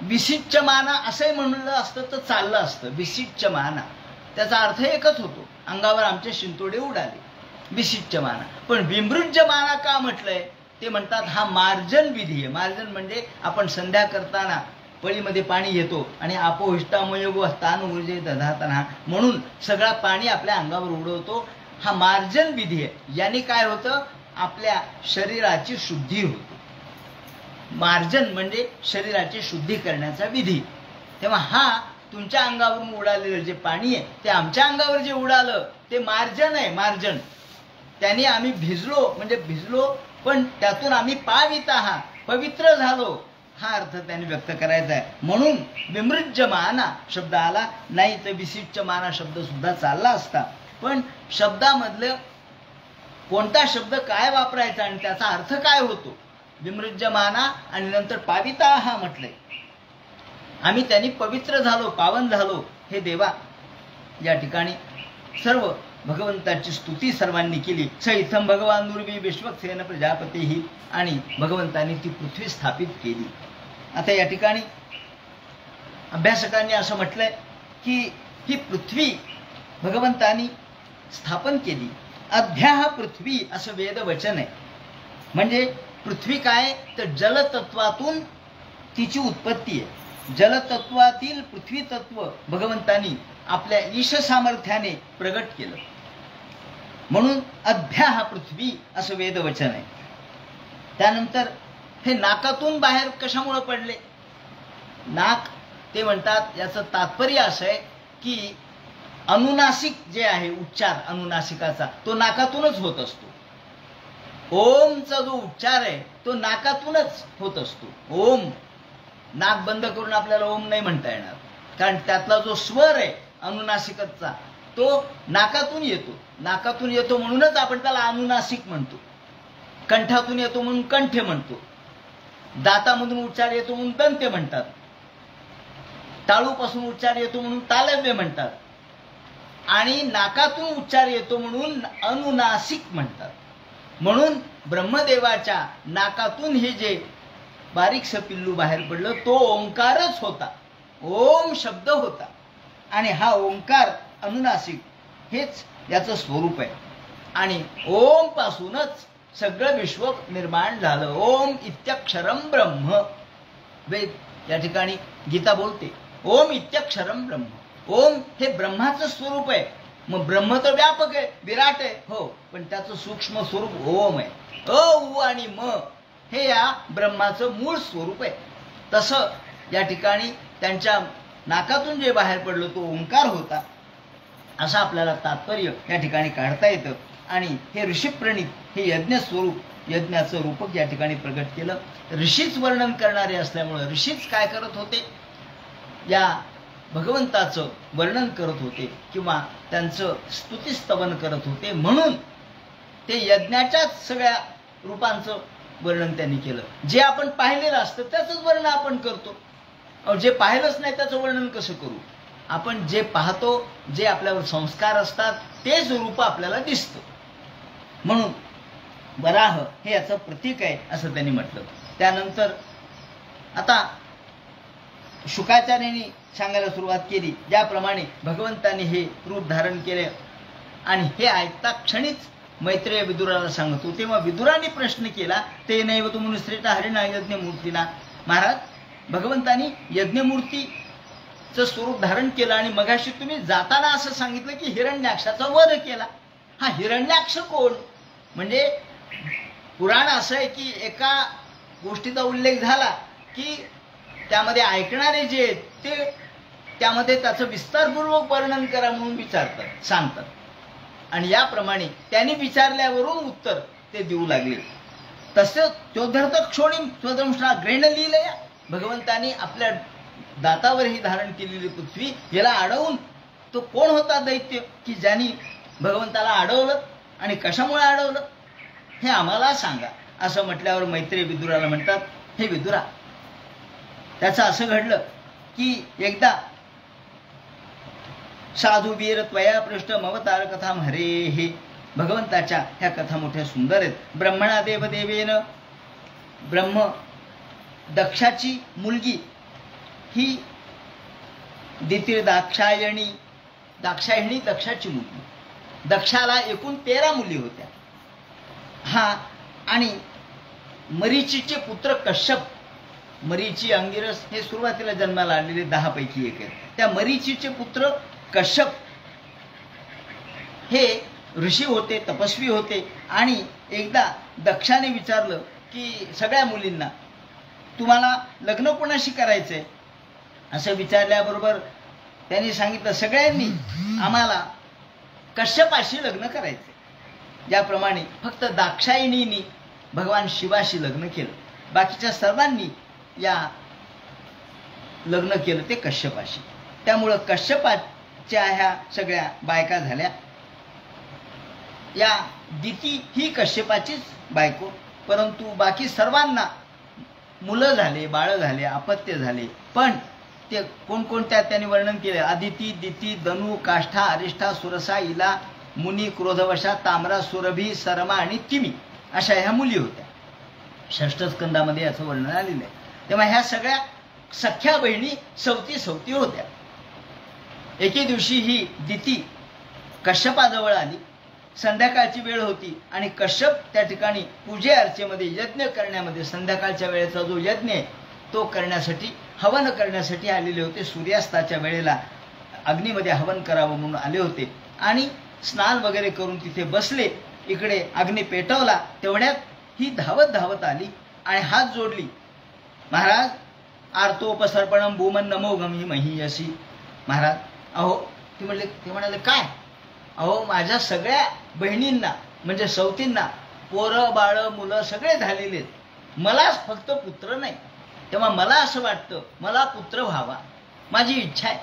विसिच्यमाना असंही म्हणलं असतं तर चाललं असतं. विसिच्यमाना त्याचा अर्थ एकच होतो, अंगावर आमचे शिंतोडे उडाले, विसिच्यमाना. पण विमृज्यमाना का म्हटलंय ते म्हणतात हा मार्जन विधी आहे. मार्जन म्हणजे आपण संध्या करताना पळीमध्ये पाणी घेतो आणि आपोहिष्टामयोग स्थान ऊर्जे दधातना म्हणून सगळं पाणी आपल्या अंगावर उडवतो. हा मार्जन विधी आहे. याने काय होतं, आपल्या शरीराची शुद्धी होते. मार्जन म्हणजे शरीराची शुद्धी करण्याचा विधी. तेव्हा हा तुमच्या अंगावरून उडालेलं जे पाणी आहे ते आमच्या अंगावर जे उडालं ते मार्जन आहे. मार्जन, त्याने आम्ही भिजलो म्हणजे भिजलो, पण त्यातून आम्ही पाविता पवित्र झालो, हा अर्थ त्याने व्यक्त करायचा आहे. म्हणून विमृज्यमाना शब्द आला, नाही तर विसिच्यमाना शब्द सुद्धा चालला असता. पण शब्दामधलं कोणता शब्द काय वापरायचा आणि त्याचा अर्थ काय होतो, विमृज्यमाना आणि नंतर पाविता हा म्हटलंय. आम्ही त्यांनी पवित्र झालो, पावन झालो. हे देवा या ठिकाणी सर्व भगवंताची स्तुती सर्वांनी केली. स इथं भगवान दुर्वी विश्वक्सेन प्रजापती ही, आणि भगवंतांनी ती पृथ्वी स्थापित केली. आता या ठिकाणी अभ्यासकांनी असं म्हटलंय की ही पृथ्वी भगवंतांनी स्थापन केली. अध्याह पृथ्वी असं वेद वचन आहे. म्हणजे पृथ्वी काय तर जलतत्वातून तिची उत्पत्ती आहे. जलतत्वातील पृथ्वी तत्व भगवंतांनी आपल्या ईश सामर्थ्याने प्रगट केलं, म्हणून अध्याह पृथ्वी असं वेदवचन आहे. त्यानंतर हे नाकातून बाहेर कशामुळे पडले? नाक ते म्हणतात याचं तात्पर्य असं आहे की अनुनासिक जे आहे उच्चार अनुनासिकाचा तो नाकातूनच होत असतो. ओमचा जो उच्चार आहे तो नाकातूनच होत असतो. ओम नाक बंद करून आपल्याला ओम नाही म्हणता येणार, कारण त्यातला जो स्वर आहे अनुनासिकचा तो नाकातून येतो. नाकातून येतो म्हणूनच आपण त्याला अनुनासिक म्हणतो. कंठातून येतो म्हणून कंठ्य म्हणतो. दातामधून उच्चार येतो म्हणून दंत्य म्हणतात. टाळूपासून उच्चार येतो म्हणून तालव्य म्हणतात. आणि नाकातून उच्चार येतो म्हणून अनुनासिक म्हणतात. म्हणून ब्रह्मदेवाच्या नाकातून हे जे बारीकसं पिल्लू बाहेर पडलं तो ओंकारच होता. ओम शब्द होता. आणि हा ओंकार अनुनासिक हेच याचं स्वरूप आहे. आणि ओम पासूनच सगळं विश्व निर्माण झालं. ओम इत्यक्षरम ब्रह्म. वेद या ठिकाणी गीता बोलते ओम इत्यक्षरम ब्रह्म. ओम हे ब्रह्माचं स्वरूप आहे. मग ब्रह्म तर व्यापक आहे, विराट आहे, हो, पण त्याचं सूक्ष्म स्वरूप ओम आहे. अ उ आणि म हे या ब्रह्माचं मूळ स्वरूप आहे. तसं या ठिकाणी त्यांच्या नाकातून जे बाहेर पडलं तो ओंकार होता, असं आपल्याला तात्पर्य या ठिकाणी काढता येतं. आणि हे ऋषीप्रणित हे यज्ञ स्वरूप, यज्ञाचं रूपक या ठिकाणी प्रगट केलं. ऋषीच वर्णन करणारे असल्यामुळं ऋषीच काय करत होते, या भगवंताचं वर्णन करत होते किंवा त्यांचं स्तुतिस्तवन करत होते. म्हणून ते यज्ञाच्याच सगळ्या रूपांचं वर्णन त्यांनी केलं. जे आपण पाहिलेलं असतं त्याचंच वर्णन आपण करतो. जे पाहिलंच नाही त्याचं वर्णन कसं करू. आपण जे पाहतो, जे आपल्यावर संस्कार असतात तेच रूप आपल्याला दिसतं. म्हणून वराह हे याचं प्रतीक आहे असं त्यांनी म्हटलं. त्यानंतर आता शुकाचार्यांनी सांगायला सुरुवात केली, ज्याप्रमाणे भगवंतांनी हे रूप धारण केले. आणि हे ऐकता क्षणीच मैत्रेय विदुराला सांगतो. तेव्हा विदुराने प्रश्न केला, ते नैव तु मनुश्रेष्ठ हरिणा यज्ञमूर्तीना. महाराज, भगवंतांनी यज्ञमूर्तीचं स्वरूप धारण केलं आणि मगाशी तुम्ही जाताना असं सांगितलं की हिरण्याक्षाचा वध केला. हा हिरण्याक्ष कोण? म्हणजे पुराण असं आहे की एका गोष्टीचा उल्लेख झाला की त्यामध्ये ऐकणारे जे आहेत ते त्यामध्ये त्याचं विस्तारपूर्वक वर्णन करा म्हणून विचारतात, सांगतात. आणि याप्रमाणे त्यांनी विचारल्यावरून उत्तर ते देऊ लागले. तसंच चोधर्थ क्षोणीम स्वदंशा ग्रहण लिहिलंय. भगवंतांनी आपल्या दातावरही धारण केलेली पृथ्वी याला अडवून, तो कोण होता दैत्य की ज्यांनी भगवंताला अडवलं आणि कशामुळे अडवलं हे आम्हाला सांगा. असं म्हटल्यावर मैत्रेय विदुराला म्हणतात, हे विदुरा, त्याचं असं घडलं की एकदा साधू वीर त्वया पृष्ठ मवतार कथा हरे. हे भगवंताच्या ह्या कथा मोठ्या सुंदर आहेत. ब्रह्मणा देवदेवेन, ब्रह्म दक्षाची मुलगी ही दितिर दाक्षायणी, दाक्षायणी दक्षाची मुलगी. दक्षाला एकूण 13 मुली होत्या. हा आणि मरीचीचे पुत्र कश्यप, मरीची अंगिरस हे सुरुवातीला जन्माला आलेले 10 पैकी एक आहेत. त्या मरीचीचे पुत्र कश्यप हे ऋषी होते, तपस्वी होते. आणि एकदा दक्षाने विचारलं की सगळ्या मुलींना तुम्हाला लग्न कोणाशी करायचंय असं विचारल्याबरोबर त्यांनी सांगितलं सगळ्यांनी आम्हाला कश्यपाशी लग्न करायचंय. ज्याप्रमाणे फक्त दाक्षायणींनी भगवान शिवाशी लग्न केलं, बाकीच्या सर्वांनी या लग्न केलं ते कश्यपाशी. त्यामुळं कश्यपाच्या ह्या सगळ्या बायका झाल्या. या दिती ही कश्यपाचीच बायको, परंतु बाकी सर्वांना मुलं झाले, बाळ झाले, अपत्य झाले. पण ते कोणकोणत्या त्यांनी वर्णन केले, आदिती, दिती, दनू, काष्ठा, अरिष्ठा, सुरसा, इला, मुनी, क्रोधवशा, ताम्रा, सुरभी, सरमा आणि तिमी अशा ह्या मुली होत्या. 6 स्कंदामध्ये याचं वर्णन आलेलं आहे. तेव्हा ह्या सगळ्या सख्या बहिणी सवती होत्या. एके दिवशी ही दिती कश्यपाजवळ आली. संध्याकाळची वेळ होती आणि कश्यप त्या ठिकाणी पूजे अर्चेमध्ये, यज्ञ करण्यामध्ये, संध्याकाळच्या वेळेचा जो यज्ञ आहे तो करण्यासाठी, हवन करण्यासाठी आलेले होते. सूर्यास्ताच्या वेळेला अग्नीमध्ये हवन करावं म्हणून आले होते आणि स्नान वगैरे करून तिथे बसले. इकडे अग्नी पेटवला. तेवढ्यात ही धावत आली आणि हात जोडली. महाराज, आर्तोपसर्पणम भूमन नमोघम ही महीयसी. महाराज, अहो, ते म्हणाले काय? अहो, माझ्या सगळ्या बहिणींना म्हणजे सवतींना पोरं बाळं मुलं सगळे झालेले आहेत, मलाच फक्त पुत्र नाही. तेव्हा मला असं वाटतं मला पुत्र व्हावा, माझी इच्छा आहे.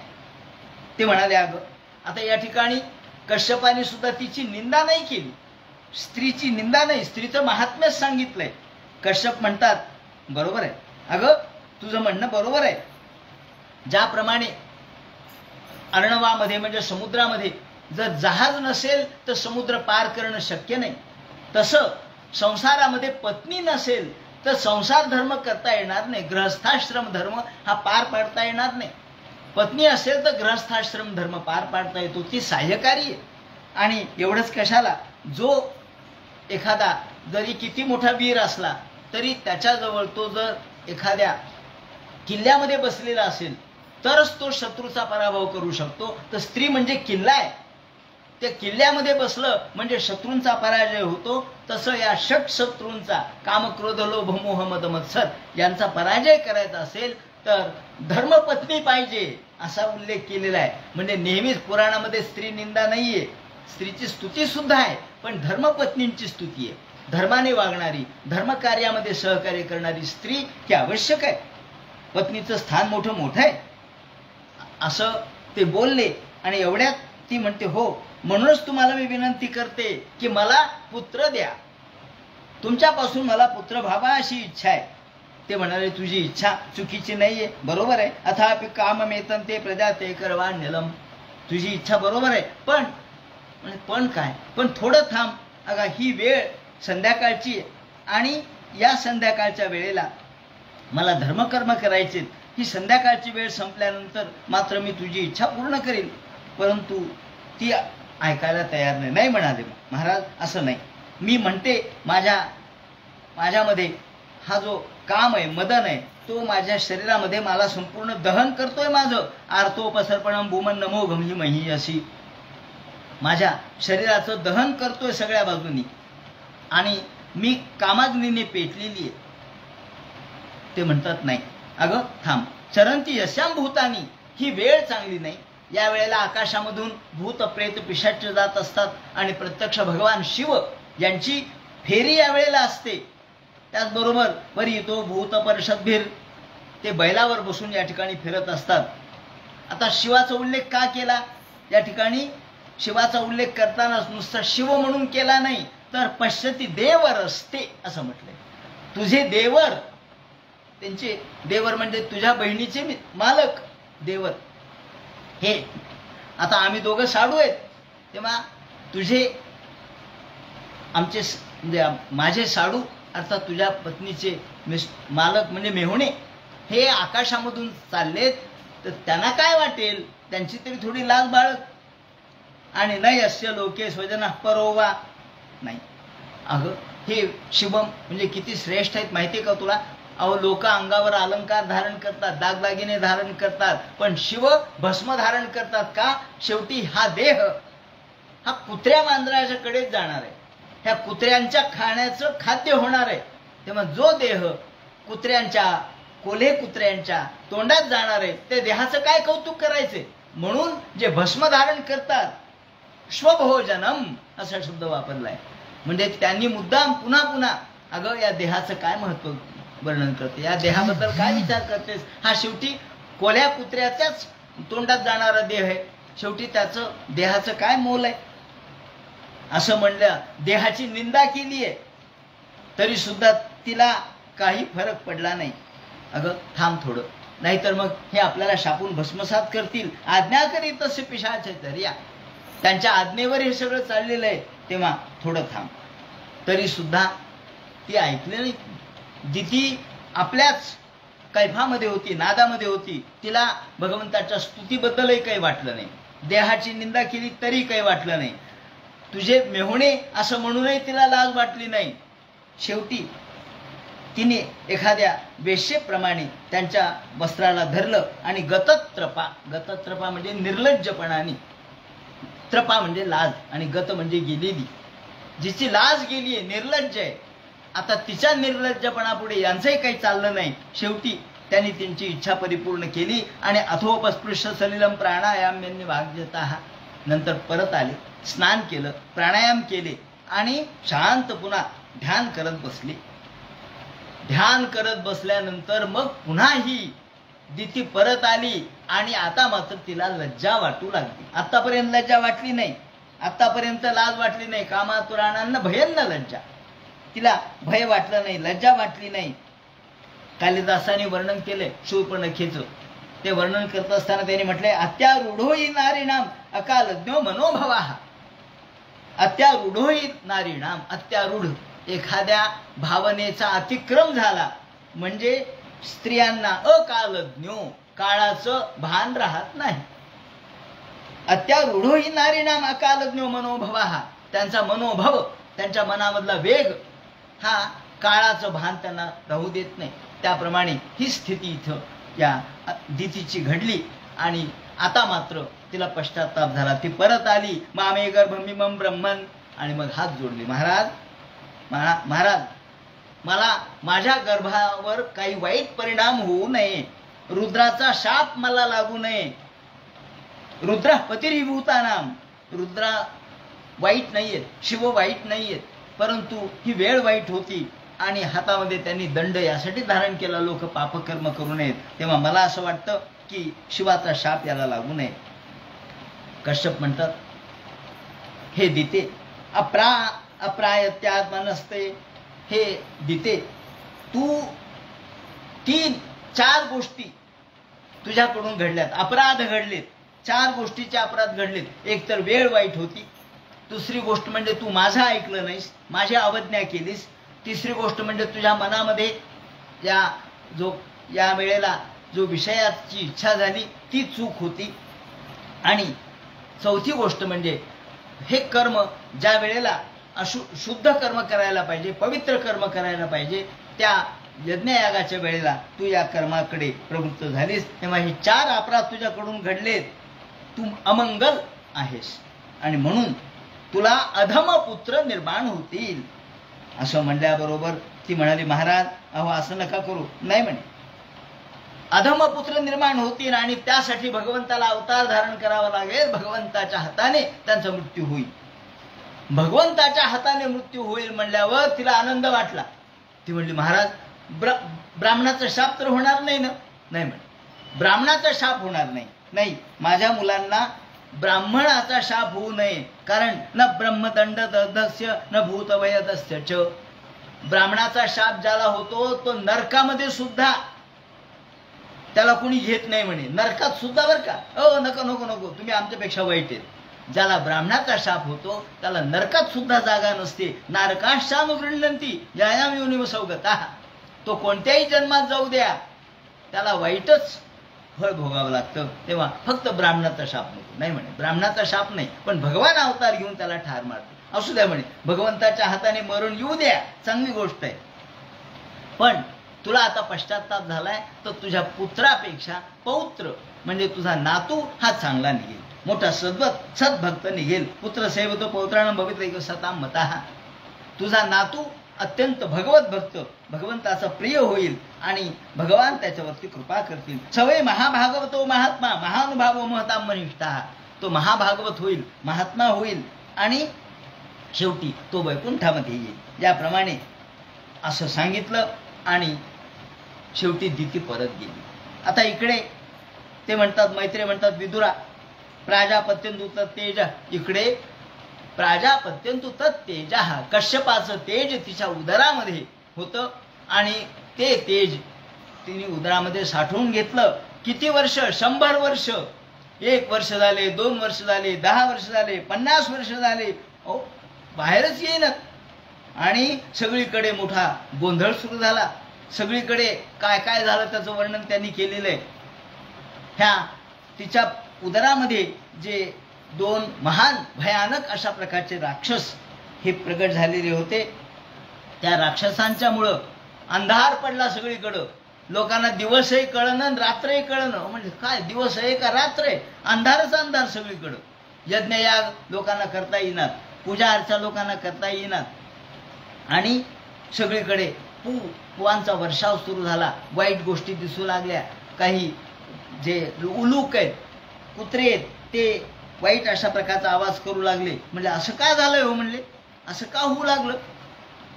ते म्हणाले अगं आता या ठिकाणी कश्यपाने सुद्धा तिची निंदा नाही केली, स्त्रीची निंदा नाही, स्त्रीचं महात्म्यच सांगितलंय. कश्यप म्हणतात बरोबर आहे, अगं तुझं म्हणणं बरोबर आहे. ज्याप्रमाणे अर्णवामध्ये म्हणजे समुद्रामध्ये जर जहाज नसेल तर समुद्र पार करणं शक्य नाही, तसं संसारामध्ये पत्नी नसेल तर संसार धर्म करता येणार नाही, गृहस्थाश्रम धर्म हा पार पाडता येणार नाही. पत्नी असेल तर गृहस्थाश्रम धर्म पार पाडता येतो, ती सहाय्यकारी आहे. आणि एवढंच कशाला, जो एखादा जरी किती मोठा वीर असला तरी त्याच्याजवळ तो जर एखाद्या किल्ल्यामध्ये बसलेला असेल तरच तो शत्रूचा पराभव करू शकतो. तर स्त्री म्हणजे किल्ला आहे, त्या किल्ल्यामध्ये बसलं म्हणजे शत्रूंचा पराजय होतो. तसं या षट शत्रूंचा काम क्रोध लोभ मोह मद मत्सर यांचा पराजय करायचा असेल तर धर्मपत्नी पाहिजे असा उल्लेख केलेला आहे. म्हणजे नेहमीच पुराणामध्ये स्त्री निंदा नाहीये, स्त्रीची स्तुती सुद्धा आहे, पण धर्मपत्नींची स्तुती आहे. धर्माने वागणारी, धर्मकार्यामध्ये सहकार्य करणारी स्त्री ही आवश्यक आहे. पत्नीचं स्थान मोठं आहे असं ते बोलले. आणि एवढ्यात ती म्हणते हो, म्हणूनच तुम्हाला मी विनंती करते की मला पुत्र द्या, तुमच्यापासून मला पुत्र व्हावा अशी इच्छा आहे. ते म्हणाले तुझी इच्छा चुकीची नाहीये, बरोबर आहे. अथापि काममेतं ते प्रजा ते करवाण्यलम, तुझी इच्छा बरोबर आहे, पण काय, पण थोडं थांब. अगा ही वेळ संध्याकाळची आहे आणि या संध्याकाळच्या वेळेला मला धर्मकर्म करायचे, ही संध्याकाळची वेळ संपल्यानंतर मात्र मी तुझी इच्छा पूर्ण करेन. परंतु ती ऐकायला तयार नाही. नाही म्हणाले महाराज, असं नाही, मी म्हणते माझ्यामध्ये हा जो काम आहे, मदन आहे, तो माझ्या शरीरामध्ये मला संपूर्ण दहन करतोय. माझं आर्तोपसर्पणम भूमन नमो घमही मही अशी माझ्या शरीराचं दहन करतोय सगळ्या बाजूनी आणि मी कामाग्नीने पेटलेली आहे. ते म्हणतात नाही, अगं थांब, चरंती यशाम भूतानी, ही वेळ चांगली नाही. या वेळेला आकाशामधून भूत प्रेत पिशाच्य जात असतात आणि प्रत्यक्ष भगवान शिव यांची फेरी या वेळेला असते. त्याचबरोबर परी तो भूत परिषदभीर, ते बैलावर बसून या ठिकाणी फिरत असतात. आता शिवाचा उल्लेख का केला या ठिकाणी? शिवाचा उल्लेख करताना नुसता शिव म्हणून केला नाही, तर पश्यती देवर असते असं म्हटलंय. तुझे देवर, त्यांचे देवर म्हणजे तुझ्या बहिणीचे मालक देवर. हे आता आम्ही दोघं साडू आहेत, तेव्हा तुझे आमचे म्हणजे माझे साडू अर्थात तुझ्या पत्नीचे मालक म्हणजे मेहुणे हे आकाशामधून चाललेत, तर त्यांना काय वाटेल, त्यांची तरी थोडी लाज बाळग. आणि नाही अस्य लोके स्वजना परोवा, नाही अगं हे शिवम म्हणजे किती श्रेष्ठ आहेत माहिती का तुला? अहो लोक अंगावर अलंकार धारण करतात, दागदागिने धारण करतात, पण शिव भस्म धारण करतात का? शेवटी हा देह हा कुत्र्या मांजराच्या कडेच जाणार आहे, ह्या कुत्र्यांच्या खाण्याचं खाद्य होणार आहे. तेव्हा जो देह कोल्हे कुत्र्यांच्या तोंडात जाणार आहे, त्या देहाचं काय कौतुक करायचे? म्हणून जे भस्म धारण करतात, स्वभोजनम असा शब्द वापरलाय. म्हणजे त्यांनी मुद्दाम पुन्हा पुन्हा अगं या देहाचं काय महत्व वर्णन करते, या देहाबद्दल काय विचार करतेस? हा शेवटी कोल्या कुत्र्याच्याच तोंडात जाणारा देह आहे, शेवटी त्याचं देहाचं काय मोल आहे असं म्हणलं. देहाची निंदा केली आहे तरी सुद्धा तिला काही फरक पडला नाही. अगं थांब थोडं, नाहीतर मग हे आपल्याला शापून भस्मसात करतील. आज्ञा करीत तसे पिशाच तर्या, त्यांच्या आज्ञेवर हे सगळं चाललेलं आहे, तेव्हा थोडं थांब. तरी सुद्धा ती ऐकली नाही. दिती आपल्याच कैफामध्ये होती, नादामध्ये होती, तिला भगवंताच्या स्तुतीबद्दलही काही वाटलं नाही, देहाची निंदा केली तरी काही वाटलं नाही, तुझे मेहुणे असं म्हणूनही तिला लाज वाटली नाही. शेवटी तिने एखाद्या वेश्येप्रमाणे त्यांच्या वस्त्राला धरलं आणि गतत्रपा म्हणजे निर्लज्जपणाने, त्रपा म्हणजे लाज आणि गत म्हणजे गेलेली, जिची लाज गेली आहे, निर्लज्ज आहे, आता तिच्या निर्लज्जपणापुढे यांचंही काही चाललं नाही. शेवटी त्यांनी त्यांची इच्छा परिपूर्ण केली आणि अथोपस्पृश्य सलिलम प्राणायाम्यांनी भाग देता नंतर परत आले, स्नान केलं, प्राणायाम केले आणि शांत पुन्हा ध्यान करत बसली. ध्यान करत बसल्यानंतर मग पुन्हा ही दिती परत आली आणि आता मात्र तिला लज्जा वाटू लागली. आतापर्यंत लज्जा वाटली नाही, आतापर्यंत लाज वाटली नाही. कामातुराणांना भयन्न लज्जा, तिला भय वाटलं नाही, लज्जा वाटली नाही. कालिदासाने वर्णन केले शूर्पणखेचं. ते वर्णन करत असताना त्यांनी म्हटलंय, अत्यारूढोही नारीणाम अकालज्ञो मनोभवाः. अत्यारूढोही नारीणाम, अत्यारूढ एखाद्या भावनेचा अतिक्रम झाला म्हणजे स्त्रियांना अकालज्ञो, काळाचं भान राहत नाही. अत्यारूढोही नारीणाम अकालज्ञो मनोभवाः, त्यांचा मनोभव, त्यांच्या मनामधला वेग हा काळाचं भान त्यांना राहू देत नाही. त्याप्रमाणे ही स्थिती इथं या दितीची घडली आणि आता मात्र तिला पश्चाताप झाला. ती परत आली. मामे गर्भमिमं ब्रह्मन, आणि मग हात जोडले. महाराज मला माझ्या गर्भावर काही वाईट परिणाम होऊ नये, रुद्राचा शाप मला लागू नये. रुद्र पतिरीभूतानाम, रुद्रा वाईट नाहीयेत, शिव वाईट नाहीयेत, परंतु ही वेळ वाईट होती आणि हातामध्ये त्यांनी दंड यासाठी धारण केला, लोक पापकर्म करू नयेत. तेव्हा मला असं वाटतं की शिवाचा शाप याला लागू नये. कश्यप म्हणतात, हे दिते अप्रायत्यात्मा नसते. हे दिते, तू 3-4 गोष्टी तुझ्याकडून घडल्यात, अपराध घडलेत, 4 गोष्टीचे अपराध घडलेत. एक तर वेळ वाईट होती, दुसरी गोष्ट म्हणजे तू माझं ऐकलं नाहीस, माझी अवज्ञा केलीस, तिसरी गोष्ट म्हणजे तुझ्या मनामध्ये या वेळेला जो विषयाची इच्छा झाली ती चूक होती, आणि चौथी गोष्ट म्हणजे हे कर्म ज्या वेळेला शुद्ध कर्म करायला पाहिजे, पवित्र कर्म करायला पाहिजे, त्या यज्ञयागाच्या वेळेला तू या कर्माकडे प्रवृत्त झालीस. तेव्हा हे 4 अपराध तुझ्याकडून घडलेत, तू अमंगल आहेस आणि म्हणून तुला अधम पुत्र निर्माण होतील. असं म्हणल्याबरोबर ती म्हणाली, महाराज अहो असं नका करू. नाही म्हणे, अधमपुत्र निर्माण होतील आणि त्यासाठी भगवंताला अवतार धारण करावा लागेल. भगवंताच्या हाताने त्यांचा मृत्यू होईल. भगवंताच्या हाताने मृत्यू होईल म्हणल्यावर तिला आनंद वाटला. ती म्हणली, महाराज ब्राह्मणाचा शाप तर होणार नाही ना? नाही म्हणे, ब्राह्मणाचा शाप होणार नाही. नाही, माझ्या मुलांना ब्राह्मणाचा शाप होऊ नये, कारण न ब्रह्मदंड दस्य न भूतवयदस्य च. ब्राह्मणाचा शाप ज्याला होतो तो नरकामध्ये सुद्धा त्याला कुणी घेत नाही म्हणे, नरकात सुद्धा बरं का. नको नको नको, तुम्ही आमच्यापेक्षा वाईट आहेत. ज्याला ब्राह्मणाचा शाप होतो त्याला नरकात सुद्धा जागा नसते. नारकाशानुगृह्णन्ति यायाम योनिव सौगतः. तो कोणत्याही जन्मात जाऊ द्या, त्याला वाईटच फळ भोगावं लागतं. तेव्हा फक्त ब्राह्मणाचा शाप नको. नाही म्हणे, ब्राह्मणाचा शाप नाही, पण भगवान अवतार घेऊन त्याला ठार मारतो. असू द्या म्हणे, भगवंताच्या हाताने मरून येऊ द्या, चांगली गोष्ट आहे. पण तुला आता पश्चाताप झालाय तर तुझ्या पुत्रापेक्षा पौत्र म्हणजे तुझा नातू हा चांगला निघेल, मोठा सद्भक्त निघेल. पुत्र सेवतो पौत्राणं भवितव्य सताम मतः. तुझा नातू अत्यंत भगवत भक्त, भगवंताचा प्रिय होईल आणि भगवान त्याच्यावरती कृपा करतील. सवय महाभागवतो महात्मा महानुभावो महतां मनिष्ठः. तो महाभागवत होईल, महात्मा होईल आणि शेवटी तो वैकुंठामध्ये येईल. याप्रमाणे असं सांगितलं आणि शेवटी दिती परत गेली. आता इकडे ते म्हणतात, मैत्रे म्हणतात, विदुरा प्राजापत्यंतु तत्तेज. इकडे प्राजापत्यंतु तत्तेज, कश्यपाचं तेज तिच्या उदरामध्ये होतं आणि ते तेज तिने उदरामध्ये साठवून घेतलं. किती वर्ष? 100 वर्ष. 1 वर्ष झाले, 2 वर्ष झाले, 10 वर्ष झाले, 50 वर्ष झाले, बाहेरच येईनात. आणि सगळीकडे मोठा गोंधळ सुरू झाला. सगळीकडे काय काय झालं त्याचं वर्णन त्यांनी केलेलं आहे. ह्या तिच्या उदरामध्ये जे 2 महान भयानक अशा प्रकारचे राक्षस हे प्रगट झालेले होते. त्या राक्षसांच्यामुळं अंधार पडला सगळीकडं. लोकांना दिवसही कळणं रात्रही कळणं. म्हणजे काय दिवस आहे का रात्र आहे? अंधारच अंधार सगळीकडं. यज्ञयाग लोकांना करता येईनात, पूजा अर्चा लोकांना करता येईनात आणि सगळीकडे पुवांचा वर्षाव सुरू झाला. वाईट गोष्टी दिसू लागल्या. काही जे उलूक आहेत, कुत्रे आहेत, ते वाईट अशा प्रकारचा आवाज करू लागले. म्हणजे असं काय झालंय हो? म्हणले असं का होऊ लागलं?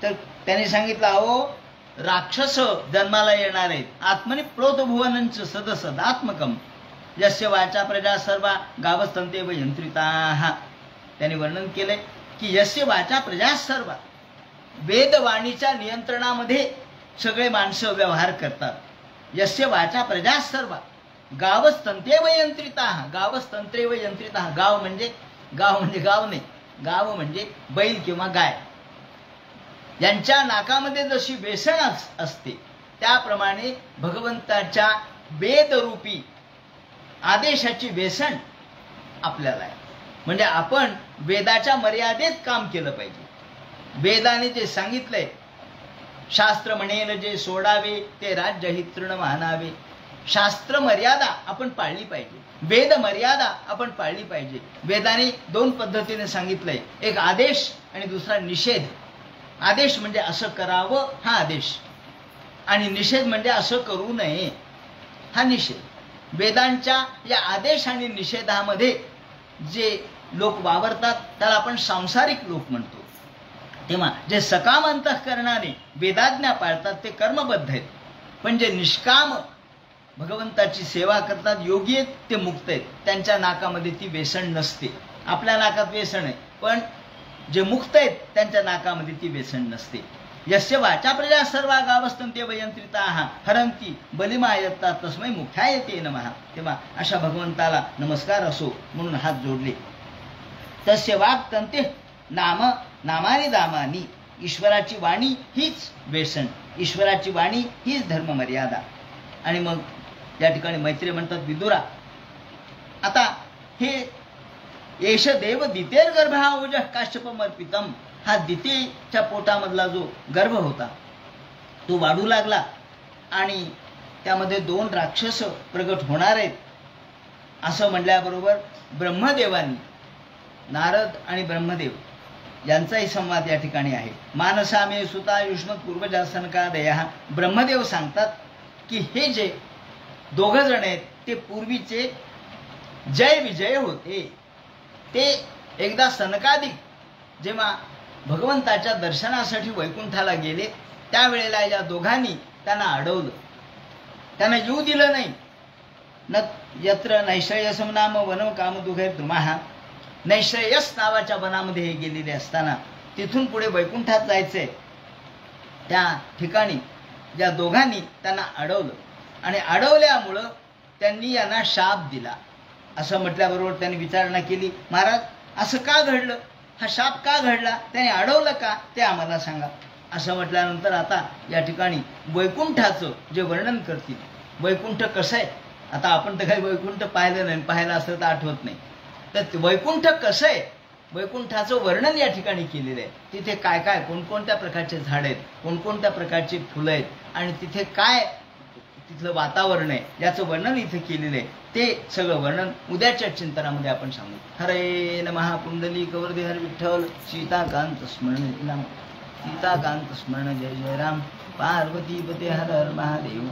तर त्यांनी सांगितलं, अहो राक्षस जन्माला येणार आहेत. आत्मनि प्रोतभुवनंच सदसदात्मकम यस्य वाचा प्रजा सर्वा गावस्थन्ते व यंत्रिताः. त्यांनी वर्णन केलंय की यस्य वाचा प्रजा सर्वा, वेदवाणीच्या नियंत्रणामध्ये सगळे माणसं व्यवहार करतात. यस्य वाचा प्रजा सर्वा गावस्थन्ते व यंत्रिताः. गावस्थंत्रे व यंत्रिताः. गाव म्हणजे गाव नाही, गाव म्हणजे बैल किंवा गाय. यांच्या नाकामध्ये जशी व्यसनच असते त्याप्रमाणे भगवंताच्या वेदरूपी आदेशाची व्यसन आपल्याला आहे. म्हणजे आपण वेदाच्या मर्यादेत काम केलं पाहिजे. वेदाने जे सांगितलंय, शास्त्र म्हणेल जे सोडावे ते राज्य हि तृण मानावे. शास्त्र मर्यादा आपण पाळली पाहिजे, वेद मर्यादा आपण पाळली पाहिजे. वेदाने दोन पद्धतीने सांगितलंय, एक आदेश आणि दुसरा निषेध. आदेश म्हणजे असं करावं हा आदेश, आणि निषेध म्हणजे असं करू नये हा निषेध. वेदांच्या या आदेश आणि निषेधामध्ये जे लोक वावरतात त्याला आपण सांसारिक लोक म्हणतो. तेव्हा जे सकाम अंतःकरणाने वेदाज्ञा पाळतात ते कर्मबद्ध आहेत, पण जे निष्काम भगवंताची सेवा करतात, योगी आहेत, ते मुक्त आहेत. त्यांच्या नाकामध्ये ती व्यसन नसते. आपल्या नाकात व्यसन आहे, पण जे मुक्त आहेत त्यांच्या नाकामध्ये ती व्यसन नसते. यस्य वाचा प्रजा सर्वा गावस्थन्ते व यंत्रिताः हरन्ति बलिमायत्ता तस्मै मुख्याय ते नमः. तेव्हा अशा भगवंताला नमस्कार असो म्हणून हात जोडले. तस्य वाक्तन्ते नाम नामानि दामानि. ईश्वराची वाणी हीच व्यसन, ईश्वराची वाणी हीच धर्ममर्यादा. आणि मग या ठिकाणी मैत्री म्हणतात, विदुरा आता हे एष देव दितेर गर्भाओज काश्यपमर्पितम. हा दितेच्या पोटामधला जो गर्भ होता तो वाढू लागला आणि त्यामध्ये 2 राक्षस प्रगट होणार आहेत असं म्हटल्याबरोबर ब्रह्मदेवांनी, नारद आणि ब्रह्मदेव यांचाही संवाद या ठिकाणी आहे. मानसामे सुता युष्मत पूर्वजा सनकादया. ब्रह्मदेव सांगतात की हे जे 2 जण आहेत ते पूर्वीचे जय विजय होते. ते एकदा सनकादिक जेव्हा भगवंताच्या दर्शनासाठी वैकुंठाला गेले त्यावेळेला या दोघांनी त्यांना अडवलं, त्यांना येऊ दिलं नाही. न यत्र नैश्रेयसम नाम वनम कामदुघैर द्रुमाः. नैश्रेयस नावाच्या वनामध्ये हे गेलेले असताना तिथून पुढे वैकुंठात जायचंय, त्या ठिकाणी या दोघांनी त्यांना अडवलं आणि अडवल्यामुळं त्यांनी यांना शाप दिला. असं म्हटल्याबरोबर त्यांनी विचारणा केली, महाराज असं का घडलं, हा शाप का घडला, त्याने अडवलं का ते आम्हाला सांगा. असं म्हटल्यानंतर आता या ठिकाणी वैकुंठाचं जे वर्णन करतील. वैकुंठ कसं आहे, आता आपण तर काही वैकुंठ पाहिलं नाही, पाहिलं असं तर आठवत नाही. तर वैकुंठ कसं आहे, वैकुंठाचं वर्णन या ठिकाणी केलेलं आहे. तिथे काय काय कोणकोणत्या प्रकारचे झाड आहेत, कोणकोणत्या प्रकारची फुलं आहेत आणि तिथे काय तिथलं वातावरण आहे याचं वर्णन इथे केलेलं आहे. ते सगळं वर्णन उद्याच्या चिंतनामध्ये आपण सांगू. हरे नमः. पुंडली कवरदे हर विठ्ठल. सीताकांत स्मरण सीताकांत स्मरण. जय जय राम. पार्वती पते हर हर महादेव.